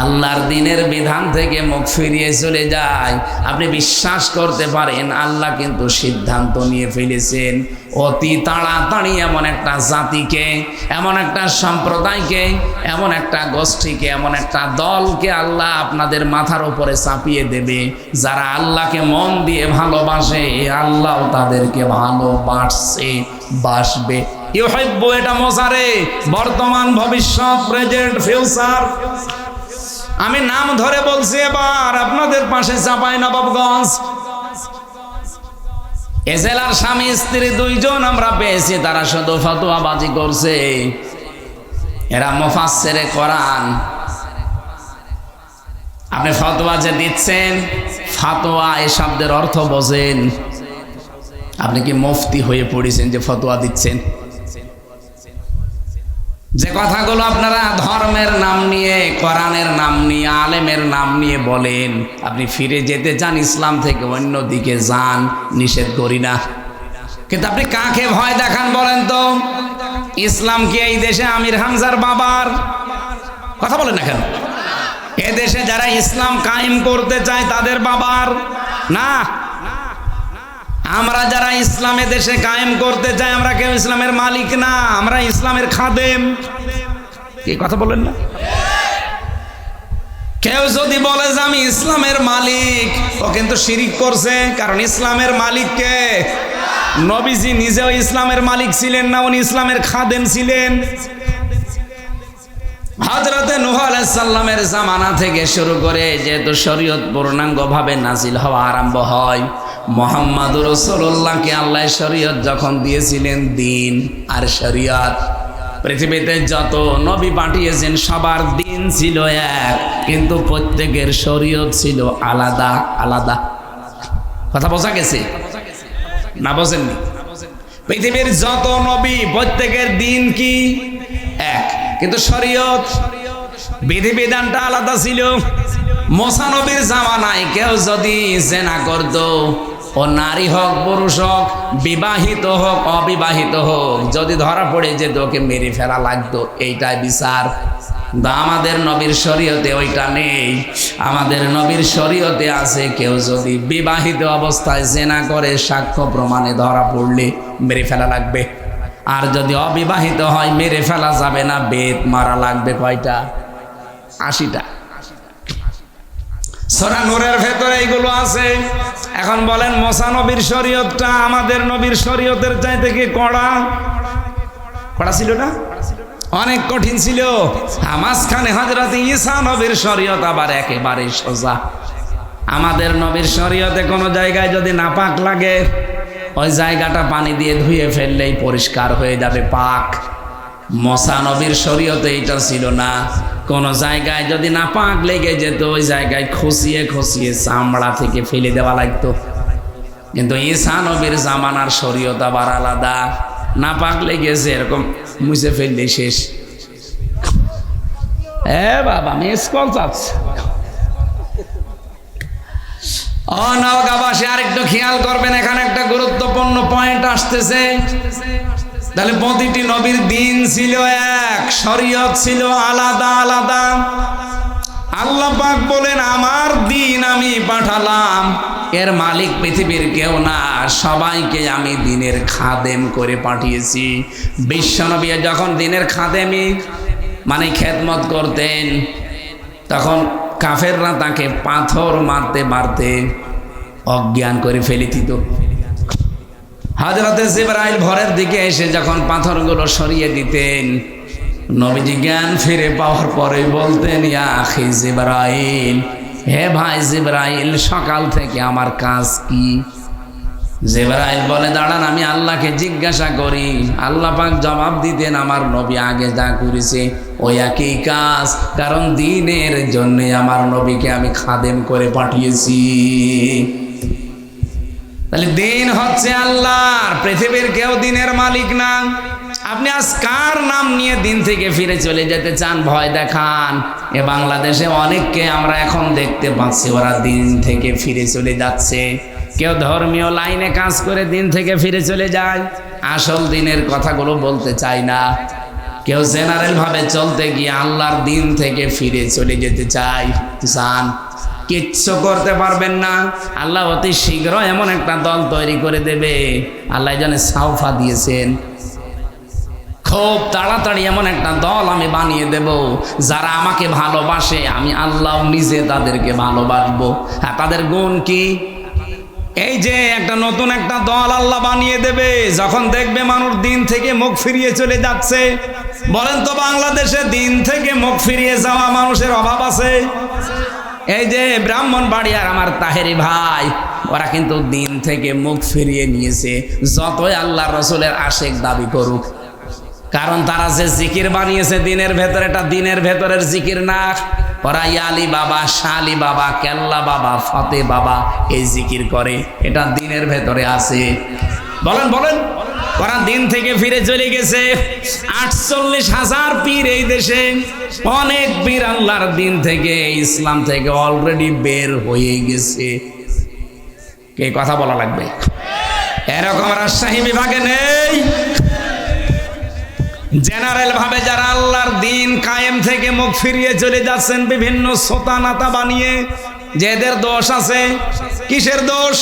আল্লাহর দ্বীনের বিধান থেকে মুখ ফিরিয়ে চলে যায়, আপনি বিশ্বাস করতে পারেন আল্লাহ কিন্তু সিদ্ধান্ত নিয়ে ফেলেছেন অতি তাড়াতাড়ি এমন একটা জাতিকে, এমন একটা সম্প্রদায়কে, এমন একটা গোষ্ঠীকে, এমন একটা দলকে আল্লাহ আপনাদের মাথার উপরে চাপিয়ে দেবে, যারা আল্লাহকে মন দিয়ে ভালোবাসে আল্লাহও তাদেরকে ভালোবাসে, বাসবে। ইউহিব্বু, এটা মোজারে, বর্তমান, ভবিষ্যৎ, প্রেজেন্ট, ফিউচার। আমি নাম ধরে বলছি এবার আপনাদের পাশে চাঁপাইনবাবগঞ্জ, এ জেলার স্বামী স্ত্রী 2 জন আমরা পেয়েছি, তারা শুধু ফতোয়াবাজি করছে। এরা মুফাসসিরে কোরআন। আপনি ফতোয়া যে দিচ্ছেন, ফতোয়া এই শব্দের অর্থ বোঝেন? আপনি কি মুফতি হয়ে পড়েছেন যে ফতোয়া দিচ্ছেন? যে কথাগুলো আপনারা ধর্মের নাম নিয়ে, কোরআনের নাম নিয়ে, আলেমের নাম নিয়ে বলেন, আপনি ফিরে যেতে চান ইসলাম থেকে অন্যদিকে যান, নিষেধ করি না, কিন্তু আপনি কাকে ভয় দেখান বলেন তো? ইসলাম কি এই দেশে আমির হামজার বাবার? কথা বলেন না কেন? এ দেশে যারা ইসলাম কায়েম করতে চায় তাদের বাবার না। আমরা যারা ইসলামে দেশে কায়েম করতে চাই আমরা কেউ ইসলামের মালিক না, আমরা ইসলামের খাদেম। কি কথা বলেন না? কেউ যদি বলে যে আমি ইসলামের মালিক, ও কিন্তু শিরিক করছে। কারণ ইসলামের মালিক কে? নবীজি নিজেও ইসলামের মালিক ছিলেন না, উনি ইসলামের খাদেম ছিলেন। হযরতে নূহ আলাইহিস সালামের জামানা থেকে শুরু করে যেহেতু শরীয়ত পূর্ণাঙ্গভাবে নাজিল হওয়া আরম্ভ হয়, মুহাম্মদুর রাসূলুল্লাহকে আল্লাহ শরীয়ত যখন দিয়েছিলেন, দ্বীন আর শরীয়ত, পৃথিবীতে যত নবী পাঠিয়েছেন সবার দ্বীন ছিল এক, কিন্তু প্রত্যেকের শরীয়ত ছিল আলাদা আলাদা। কথা বোঝা গেছে না? বোঝেননি? পৃথিবীর যত নবী প্রত্যেকের দ্বীন কি? এক, কিন্তু শরীয়ত বিধিবিধানটা আলাদা ছিল। মুসা নবীর জামানায় কেউ যদি জিনা করত, ও নারী হোক পুরুষ হোক, বিবাহিত হোক অবিবাহিত হোক, যদি ধরা পড়ে যেত ওকে মেরে ফেলা লাগতো, এইটাই বিচার। আমাদের নবীর শরীয়তে ওইটা নেই। আমাদের নবীর শরীয়তে আছে কেউ যদি বিবাহিত অবস্থায় জিনা করে সাক্ষ্য প্রমাণে ধরা পড়লে মেরে ফেলা লাগবে, আর যদি অবিবাহিত হয় মেরে ফেলা যাবে না, বেত মারা লাগবে। কয়টা? 80টা। সূরা নূরের ভেতরে এইগুলো আছে। এখন বলেন মুসা নবীর শরীয়তটা আমাদের নবীর শরীয়তের চাইতে কি কড়া? কড়া ছিল না? অনেক কঠিন ছিল। মাঝখানে হযরত ঈসা নবীর শরীয়ত আবার একেবারে সোজা। আমাদের নবীর শরীয়তে কোনো জায়গায় যদি নাপাক লাগে, ওই জায়গাটা পানি দিয়ে ধুয়ে ফেললেই পরিষ্কার হয়ে যাবে, পাক। মুসা নবীর শরীয়তে এটা ছিল না। কোন জায়গায় যদি না পাক লেগে যেত ওই জায়গায় খসিয়ে খসিয়ে চামড়া থেকে ফেলে দেওয়া লাগতো। কিন্তু ঈসা নবীর জামানার শরীয়ত আবার আলাদা, না পাক লেগেছে এরকম মুছে ফেললে শেষ। বাবা মিস কল চাচ্ছে। ও নওগাঁবাসী আরেকটু খেয়াল করবেন, এখানে একটা গুরুত্বপূর্ণ পয়েন্ট আসতেছে। তাহলে প্রতিটি নবীর দিন ছিল এক, শরীয়ত ছিল আলাদা আলাদা। আল্লাহ পাক বলেন আমার দিন আমি পাঠালাম, এর মালিক পৃথিবীর কেউ না, সবাইকে আমি দিনের খাদেম করে পাঠিয়েছি। বিশ্বনবী যখন দিনের খাদেমি মানে খেদমত করতেন, তখন কাফেররা তাকে পাথর মারতে মারতে অজ্ঞান করে ফেলে দিত। হযরতে জিবরাইল ভোরের দিকে এসে যখন পাথরগুলো সরিয়ে দিতেন, নবীজি জ্ঞান ফিরে পাওয়ার পরে বলতেন, ইয়া আখি জিবরাইল, হে ভাই জিবরাইল, সকাল থেকে আমার কাজ কি? জিবরাইল বলে, দাঁড়ান আমি আল্লাহকে জিজ্ঞাসা করি। আল্লাহ পাক জবাব দিতেন, আমার নবী আগে যা করেছে ওই একই কাজ, কারণ দিনের জন্য আমার নবীকে আমি খাদেম করে পাঠিয়েছি। তাহলে দিন হচ্ছে আল্লাহর, পৃথিবীর কেউ দিনের মালিক না। আপনি আজ কার নাম নিয়ে দিন থেকে ফিরে চলে যেতে চান? ভয় দেখান। এ বাংলাদেশে অনেককে আমরা এখন দেখতে পাচ্ছি ওরা দিন থেকে ফিরে চলে যাচ্ছে। কেউ ধর্মীয় লাইনে কাজ করে দিন থেকে ফিরে চলে যায়, আসল দিনের কথাগুলো বলতে চায় না। কেউ জেনারেল ভাবে চলতে গিয়ে আল্লাহর দিন থেকে ফিরে চলে যেতে চায়। জান কিচ্ছু করতে পারবেন না। আল্লাহ অতি শীঘ্র এমন একটা দল তৈরি করে দেবে, আল্লাহ জানে সাউফা দিয়েছেন। খুব তাড়াতাড়ি এমন একটা দল আমি বানিয়ে দেব, যারা আমাকে ভালোবাসে, আমি আল্লাহ নিজে তাদেরকে ভালোবাসবো। হ্যাঁ, তাদের গুণ কি? এই যে একটা নতুন একটা দল আল্লাহ বানিয়ে দেবে, যখন দেখবে মানুষ দিন থেকে মুখ ফিরিয়ে চলে যাচ্ছে। বলেন তো বাংলাদেশে দিন থেকে মুখ ফিরিয়ে যাওয়া মানুষের অভাব আছে? এই যে ব্রাহ্মণবাড়িয়ার আমার তাহেরি ভাই, ওরা কিন্তু দিন থেকে মুখ ফিরিয়ে নিয়েছে, যতই আল্লাহ রসুলের আশেক দাবি করুক। কারণ তারা যে জিকির বানিয়েছে দিনের ভেতরে, এটা দিনের ভেতরের জিকির না। ওরা ইয়ালি বাবা, শালি বাবা, কেল্লা বাবা, ফতে বাবা এই জিকির করে, এটা দিনের ভেতরে আছে। বলেন বলেন, ওরা দিন থেকে ফিরে চলে গেছে। 48,000 পীর এই দেশে, অনেক পীর আল্লাহর দিন থেকে, ইসলাম থেকে অলরেডি বের হয়ে গেছে। কে কথা বলা লাগবে? এরকম রাজশাহী বিভাগে নেই। জেনারেল ভাবে যারা আল্লাহর দিন কায়েম থেকে মুখ ফিরিয়ে চলে যাচ্ছেন বিভিন্ন সোতা নাতা বানিয়ে, যে এদের দোষ আছে। কিসের দোষ?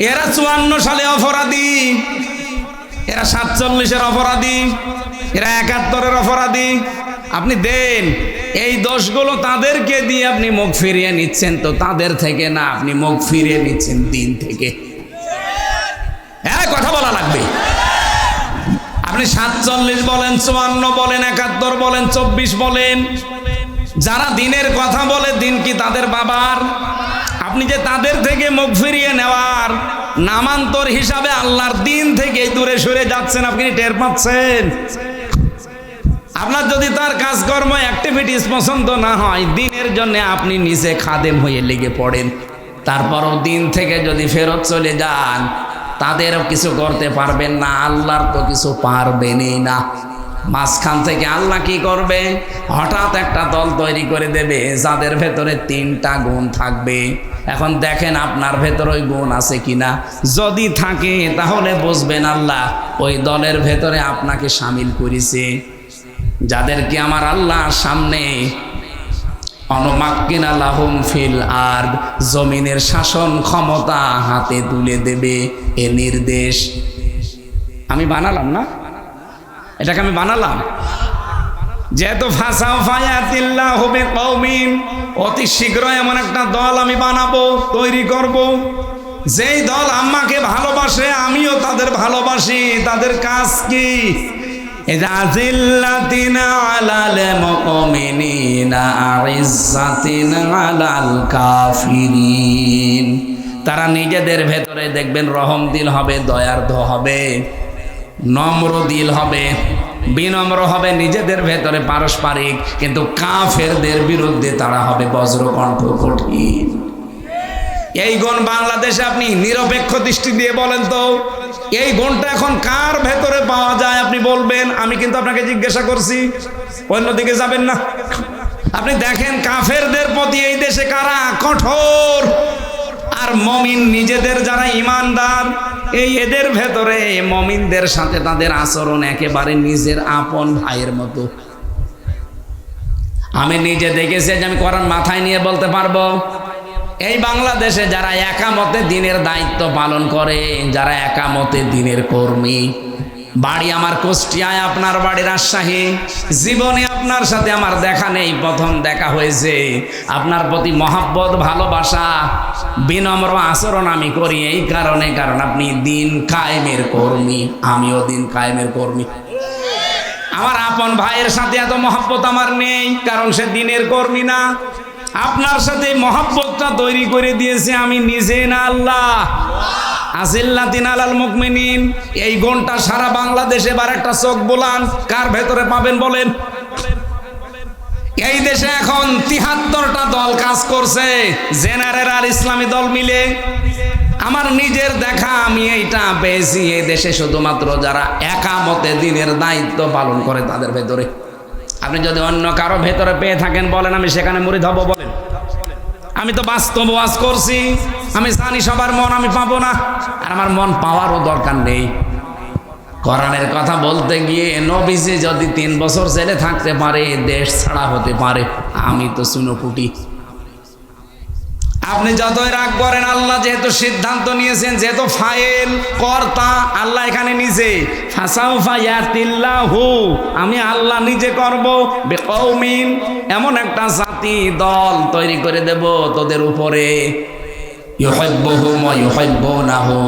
এরা 54 সালে অপরাধী, এরা 47-এর অপরাধী, এরা 71-এর অপরাধী। আপনি দেন এই দোষগুলো তাদেরকে দিয়ে আপনি মুখ ফিরিয়ে নিচ্ছেন, তো তাদের থেকে না, আপনি মুখ ফিরিয়ে নিচ্ছেন দিন থেকে। হ্যাঁ, কথা বলা লাগবে। আপনি 47 বলেন, 54 বলেন, 71 বলেন, 24 বলেন, যারা দিনের কথা বলে, দিন কি তাদের বাবার? আপনি যে তাদের থেকে মুখ ফিরিয়ে নেওয়ার নামান্তর হিসাবে আল্লাহর দিন থেকে দূরে সরে যাচ্ছেন, আপনি টের পাচ্ছেন? আপনার যদি তার কাজকর্ম অ্যাক্টিভিটিস পছন্দ না হয়, দিনের জন্য আপনি নিজে খাদেম হয়ে লেগে পড়েন, তারপরও দিন থেকে যদি ফেরত চলে যান, তাদেরও কিছু করতে পারবেন না, আল্লাহর তো কিছু পারবেনই না। মাঝখান থেকে আল্লাহ কি করবে? হঠাৎ একটা দল তৈরি করে দেবে, যাদের ভেতরে 3টা গুণ থাকবে। এখন দেখেন আপনার ভেতরে ওই গুণ আছে কিনা। যদি থাকে তাহলে বুঝবেন আল্লাহ ওই দলের ভেতরে আপনাকে শামিল করেছে। যাদেরকে আমার আল্লাহর সামনে অনুমাক্কিনা লাহুম ফিল আরদ, জমিনের শাসন ক্ষমতা হাতে তুলে দেবে, এ নির্দেশ আমি বানালাম না, এটাকে আমি বানালাম। যেহেতু ফাসাও ফায়াতিল্লাহু বিকওমিন, অতি শীঘ্র এমন একটা দল আমি বানাবো, তৈরি করব, যেই দল আমাকে ভালোবাসে, আমিও তাদের ভালোবাসি। তাদের কাজ কি? আযিল্লাতিন আলাল মুমিনিনা আইজ্জাতিন আলাল কাফিরিন। তারা নিজেদের ভেতরে দেখবেন রহম দিল হবে, দয়ার্দ হবে, নম্র দিল হবে, বিনম্র হবে নিজেদের ভেতরে পারস্পরিক, কিন্তু কাফেরদের বিরুদ্ধে তারা হবে বজ্রকণ্ঠ কঠিন। এই গুণ বাংলাদেশে আপনি নিরপেক্ষ দৃষ্টি দিয়ে বলেন তো, এই গুণটা এখন কার ভেতরে পাওয়া যায় আপনি বলবেন। আমি কিন্তু আপনাকে জিজ্ঞাসা করছি, অন্যদিকে যাবেন না। আপনি দেখেন কাফেরদের প্রতি এই দেশে কারা কঠোর, আর মমিন নিজেদের যারা ইমানদার এই এদের ভেতরে মমিনদের সাথে তাদের আচরণ একেবারে নিজের আপন ভাইয়ের মতো। আমি নিজে দেখেছি যে আমি কোরআন মাথায় নিয়ে বলতে পারবো, এই বাংলাদেশে যারা একামতে দিনের দায়িত্ব পালন করে, যারা একামতে দিনের কর্মী, বাড়ি আমার কুষ্টিয়ায়, আপনার বাড়ি রাজশাহী, জীবনে আপনার সাথে আমার দেখা নেই, প্রথম দেখা হয়েছে। আপনার প্রতি মহাব্বত, ভালোবাসা, বিনম্র আচরণ আমি করি এই কারণে, কারণ আপনি দিন কায়েমের কর্মী, আমিও দিন কায়েমের কর্মী। আমার আপন ভাইয়ের সাথে এত মহাব্বত আমার নেই, কারণ সে দিনের কর্মী না। আপনার সাথে মহাব্বতটা তৈরি করে দিয়েছে আমি নিজে না, আল্লাহ। আজিল্লাতিন আলাল মুমিনিন, এই গুণটা সারা বাংলাদেশে বার একটা চোখ বোলান কার ভেতরে পাবেন বলেন। এই দেশে এখন ৭৩টা দল কাজ করছে, জেনারেল আর ইসলামী দল মিলে। আমার নিজের দেখা আমি এইটা পেয়েছি, এই দেশে শুধুমাত্র যারা একামতে দিনের দায়িত্ব পালন করে তাদের ভেতরে। আপনি যদি অন্য কারো ভেতরে পেয়ে থাকেন বলেন, আমি সেখানে মুরিদ হব বলেন। আমি তো বাস্তব ওয়াজ করছি, আমি জানি সবার মন আমি পাবো না, আর আমার মন পাওয়ারও দরকার নেই। কোরআনের কথা বলতে গিয়ে নবীজি যদি 3 বছর জেলে থাকতে পারে, দেশ ছাড়া হতে পারে, আমি তো চুনোপুটি। আপনি যতই রাগ করেন, আল্লাহ যেহেতু সিদ্ধান্ত নিয়েছেন, যেহেতু ফাইল কর্তা আল্লাহ এখানে নিজে, ফাসাউফা ইয়াতিল্লাহু, আমি আল্লাহ নিজে করব বিকৌমিন, এমন একটা জাতি দল তৈরি করে দেব তোদের উপরে, ইউহিব্বুহুম ওয়া ইউহিব্বুনাহু,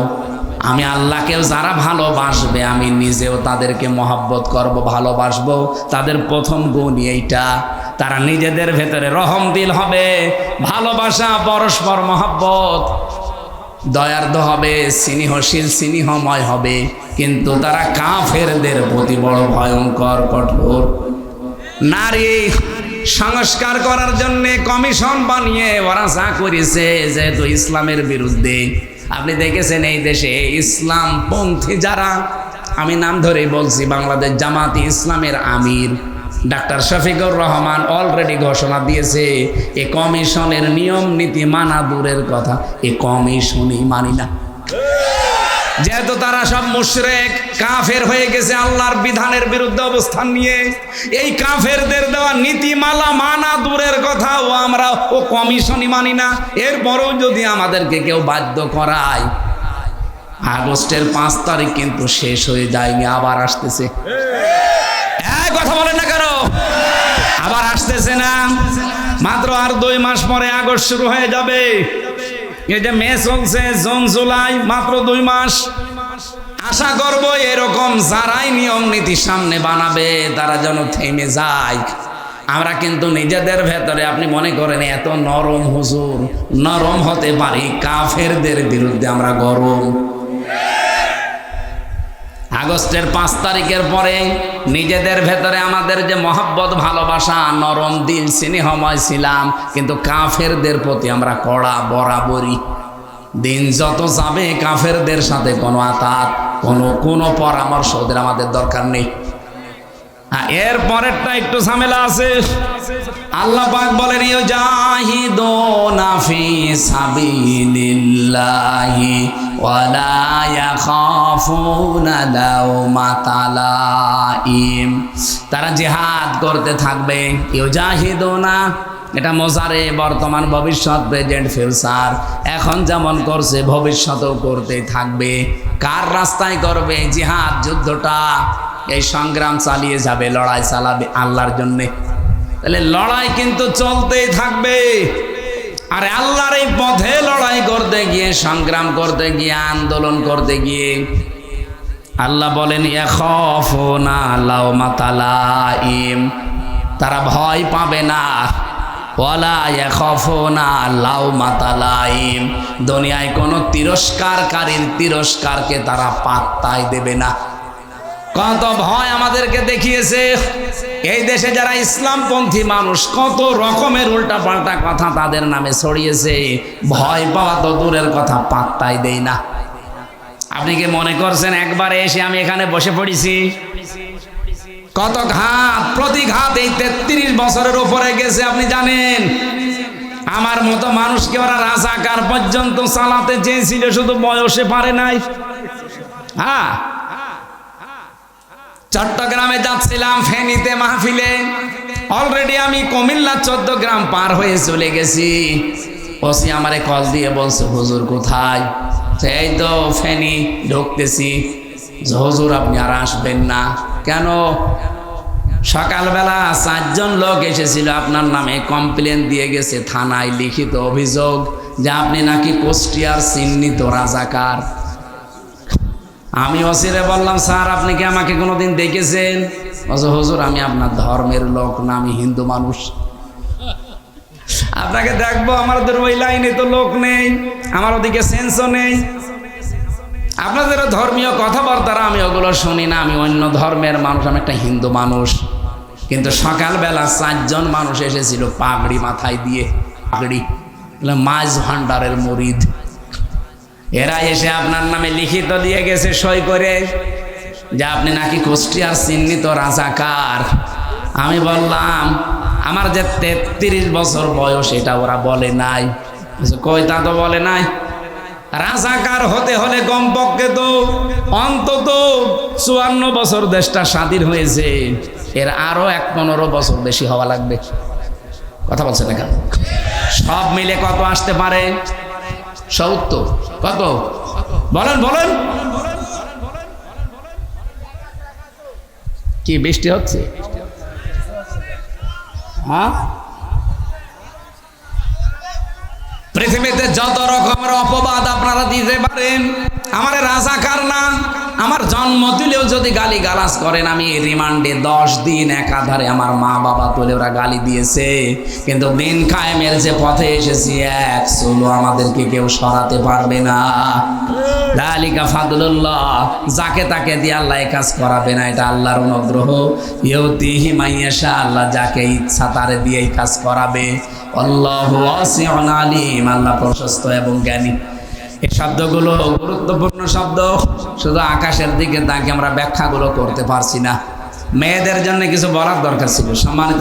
আমি আল্লাহকেও যারা ভালোবাসবে আমি নিজেও তাদেরকে মহব্বত করব, ভালোবাসবো। তাদের প্রথম গুণ এইটা, তারা নিজেদের ভেতরে রহম দিল হবে, ভালোবাসা, পরস্পর মহব্বত, দয়ার্দ হবে, স্নেহশীল স্নেহময় হবে, কিন্তু তারা কাফেরদের প্রতি বড় ভয়ঙ্কর কঠোর। নারী সংস্কার করার জন্য কমিশন বানিয়ে ওরা যা করেছে, যেহেতু ইসলামের বিরুদ্ধে। আপনি দেখেছেন এই দেশে ইসলাম পন্থী যারা, আমি নাম ধরেই বলছি, বাংলাদেশ জামাতি ইসলামের আমির ডাক্তার শফিকুর রহমান অলরেডি ঘোষণা দিয়েছে, এ কমিশনের নিয়ম নীতি মানা দূরের কথা, এ কমিশনই মানি না। যেহেতু তারা সব মুশরিক কাফের হয়ে গেছে আল্লাহর বিধানের বিরুদ্ধে অবস্থান নিয়ে, এই কাফেরদের দেওয়া নীতিমালা মানা দূরের কথা, আমরা ও কমিশনই মানি না। এরপরেও যদি আমাদেরকে কেউ বাধ্য করায়, আগস্টের 5 তারিখ কিন্তু শেষ হয়ে যায়নি, আবার আসতেছে। কথা বলেন না কেন? আবার আসতেছে না, মাত্র আর 2 মাস পরে আগস্ট শুরু হয়ে যাবে। এই যে মে চলছে, জুন জুলাই, মাত্র 2 মাস। আশা করব এরকম যারাই নিয়ম নীতি সামনে বানাবে তারা যেন থেমে যায়। আমরা কিন্তু নিজেদের ভেতরে, আপনি মনে করেন এত নরম হুজুর, নরম হতে পারি, কাফেরদের বিরুদ্ধে আমরা গরম। আগস্টের 5 তারিখের পরে নিজেদের ভেতরে আমাদের যে মহব্বত, ভালোবাসা, নরম দিল, স্নেহময় ছিলাম, কিন্তু কাফেরদের প্রতি আমরা কড়া বরাবরই। দিন যত যাবে কাফেরদের সাথে কোনো আতাত, কোনো পরামর্শ ওদের আমাদের দরকার নেই। এর পরেরটা একটু ঝামেলা আছে। আল্লাহ পাক বলেন, ইউজাহিদুনা ফি সাবিলিল্লাহি ওয়ালা ইয়াখাফুনা লাওমাতা লাইম, তারা জিহাদ করতে থাকবে। ইউজাহিদুনা, এটা মোজারে, বর্তমান, ভবিষ্যৎ, প্রেজেন্ট, ফিউচার। এখন যেমন করছে ভবিষ্যতেও করতেই থাকবে। কার রাস্তায় করবে? জিহাদ, যুদ্ধটা, এই সংগ্রাম চালিয়ে যাবে, লড়াই চালাবে আল্লাহর জন্যে। তাহলে লড়াই কিন্তু চলতেই থাকবে। আর আল্লাহর এই পথে লড়াই করতে গিয়ে, সংগ্রাম করতে গিয়ে, আন্দোলন করতে গিয়ে আল্লাহ বলেন, ইয়াখাফুনা লাওমাতা লাইম, তারা ভয় পাবে না ওয়ালা ইয়াখাফুনা লাউমাতা লাইম, দুনিয়ায় কোনো তিরস্কারকারীর তিরস্কারকে তারা পাত্তাই দেবে না। কত ভয় আমাদেরকে দেখিয়েছে এই দেশে যারা ইসলামপন্থী মানুষ, কত রকমের উল্টাপাল্টা কথা তাদের নামে ছড়িয়েছে। ভয় পাওয়া তো দূরের কথা, পাত্তাই দেই না। আপনি কি মনে করছেন একবারে এসে আমি এখানে বসে পড়েছি? কত ঘাত প্রতিঘাত এই 33 বছরের উপরে গেছে আপনি জানেন। আমার মতো মানুষকে ওরা রাজাকার পর্যন্ত চালাতে চেয়েছিল, শুধু বয়সে পারে নাই। হ্যাঁ, চট্টগ্রামে যাচ্ছিলাম ফেনীতে মাহফিলে, অলরেডি আমি কুমিল্লা 14 গ্রাম পার হয়ে চলে গেছি। ওসি আমারে কল দিয়ে বলছে হুজুর কোথায়? এই তো ফেনী ঢুকতেছি। হুজুর আপনি আর আসবেন না কেন? সকালবেলা 4 জন লোক এসেছিল, আপনার নামে কমপ্লেন দিয়ে গেছে থানায়, লিখিত অভিযোগ যে আপনি নাকি কুষ্টিয়ার চিহ্নিত রাজাকার। আমি ওসিরে বললাম স্যার আপনি কি আমাকে কোনোদিন দেখেছেন? হুজুর আমি আপনার ধর্মের লোক না, আমি হিন্দু মানুষ। আপনাকে দেখবো, আমাদের ওই লাইনে তো লোক নেই, আমার ওদিকে সেন্সও নেই। আপনাদের ধর্মীয় কথাবার্তা আমি ওগুলো শুনি না, আমি অন্য ধর্মের মানুষ, আমি একটা হিন্দু মানুষ। কিন্তু সকালবেলা 4 জন মানুষ এসেছিল পাগড়ি মাথায় দিয়ে, পাগড়ি মাঝ ভান্ডারের মুরিদ। এরা এসে আপনার নামে লিখিত দিয়ে গেছে সই করে যে আপনি নাকি কুষ্টিয়ার চিহ্নিত রাজাকার। আমি বললাম আমার যে 33 বছর বয়স এটা ওরা বলে নাই। কই তা তো বলে নাই। রাজাকার হতে হলে কমপক্ষে তো অন্তত 54 বছর দেশটা স্বাধীন হয়েছে, এর আরো 15 বছর বেশি হওয়া লাগবে। কথা বলছে না কেন? সব মিলে কত আসতে পারে? 70। কত বলেন বলেন? কি বৃষ্টি হচ্ছে? হ্যাঁ, পৃথিবীতে যত রকমের অপবাদ আপনারা দিতে পারেন, আমার রাজাকার না, আমার জন্ম দিলেও যদি গালি গালাজ করেন, আমি রিমান্ডে 10 দিন একাধারে আমার মা বাবা তুলে ওরা গালি দিয়েছে, কিন্তু দিন কায়েমের যে পথে এসেছি এক চুলো আমাদেরকে কেউ সরাতে পারবে না। যালিকা ফাদলুল্লাহ, যাকে তাকে দিয়ে আল্লাহ কাজ করাবে না, এটা আল্লাহর অনুগ্রহ। ইউতিহি মাইয়াশা, আল্লাহ যাকে ইচ্ছা তারে দিয়ে কাজ করাবে। আল্লাহু ওয়াসিউন আলিম, আল্লাহ প্রশস্ত এবং জ্ঞানী। এই শব্দগুলো গুরুত্বপূর্ণ শব্দ, শুধু আকাশের দিকে তাকে আমরা ব্যাখ্যাগুলো করতে পারছি না। মেয়েদের জন্য কিছু বলার দরকার ছিল। সম্মানিত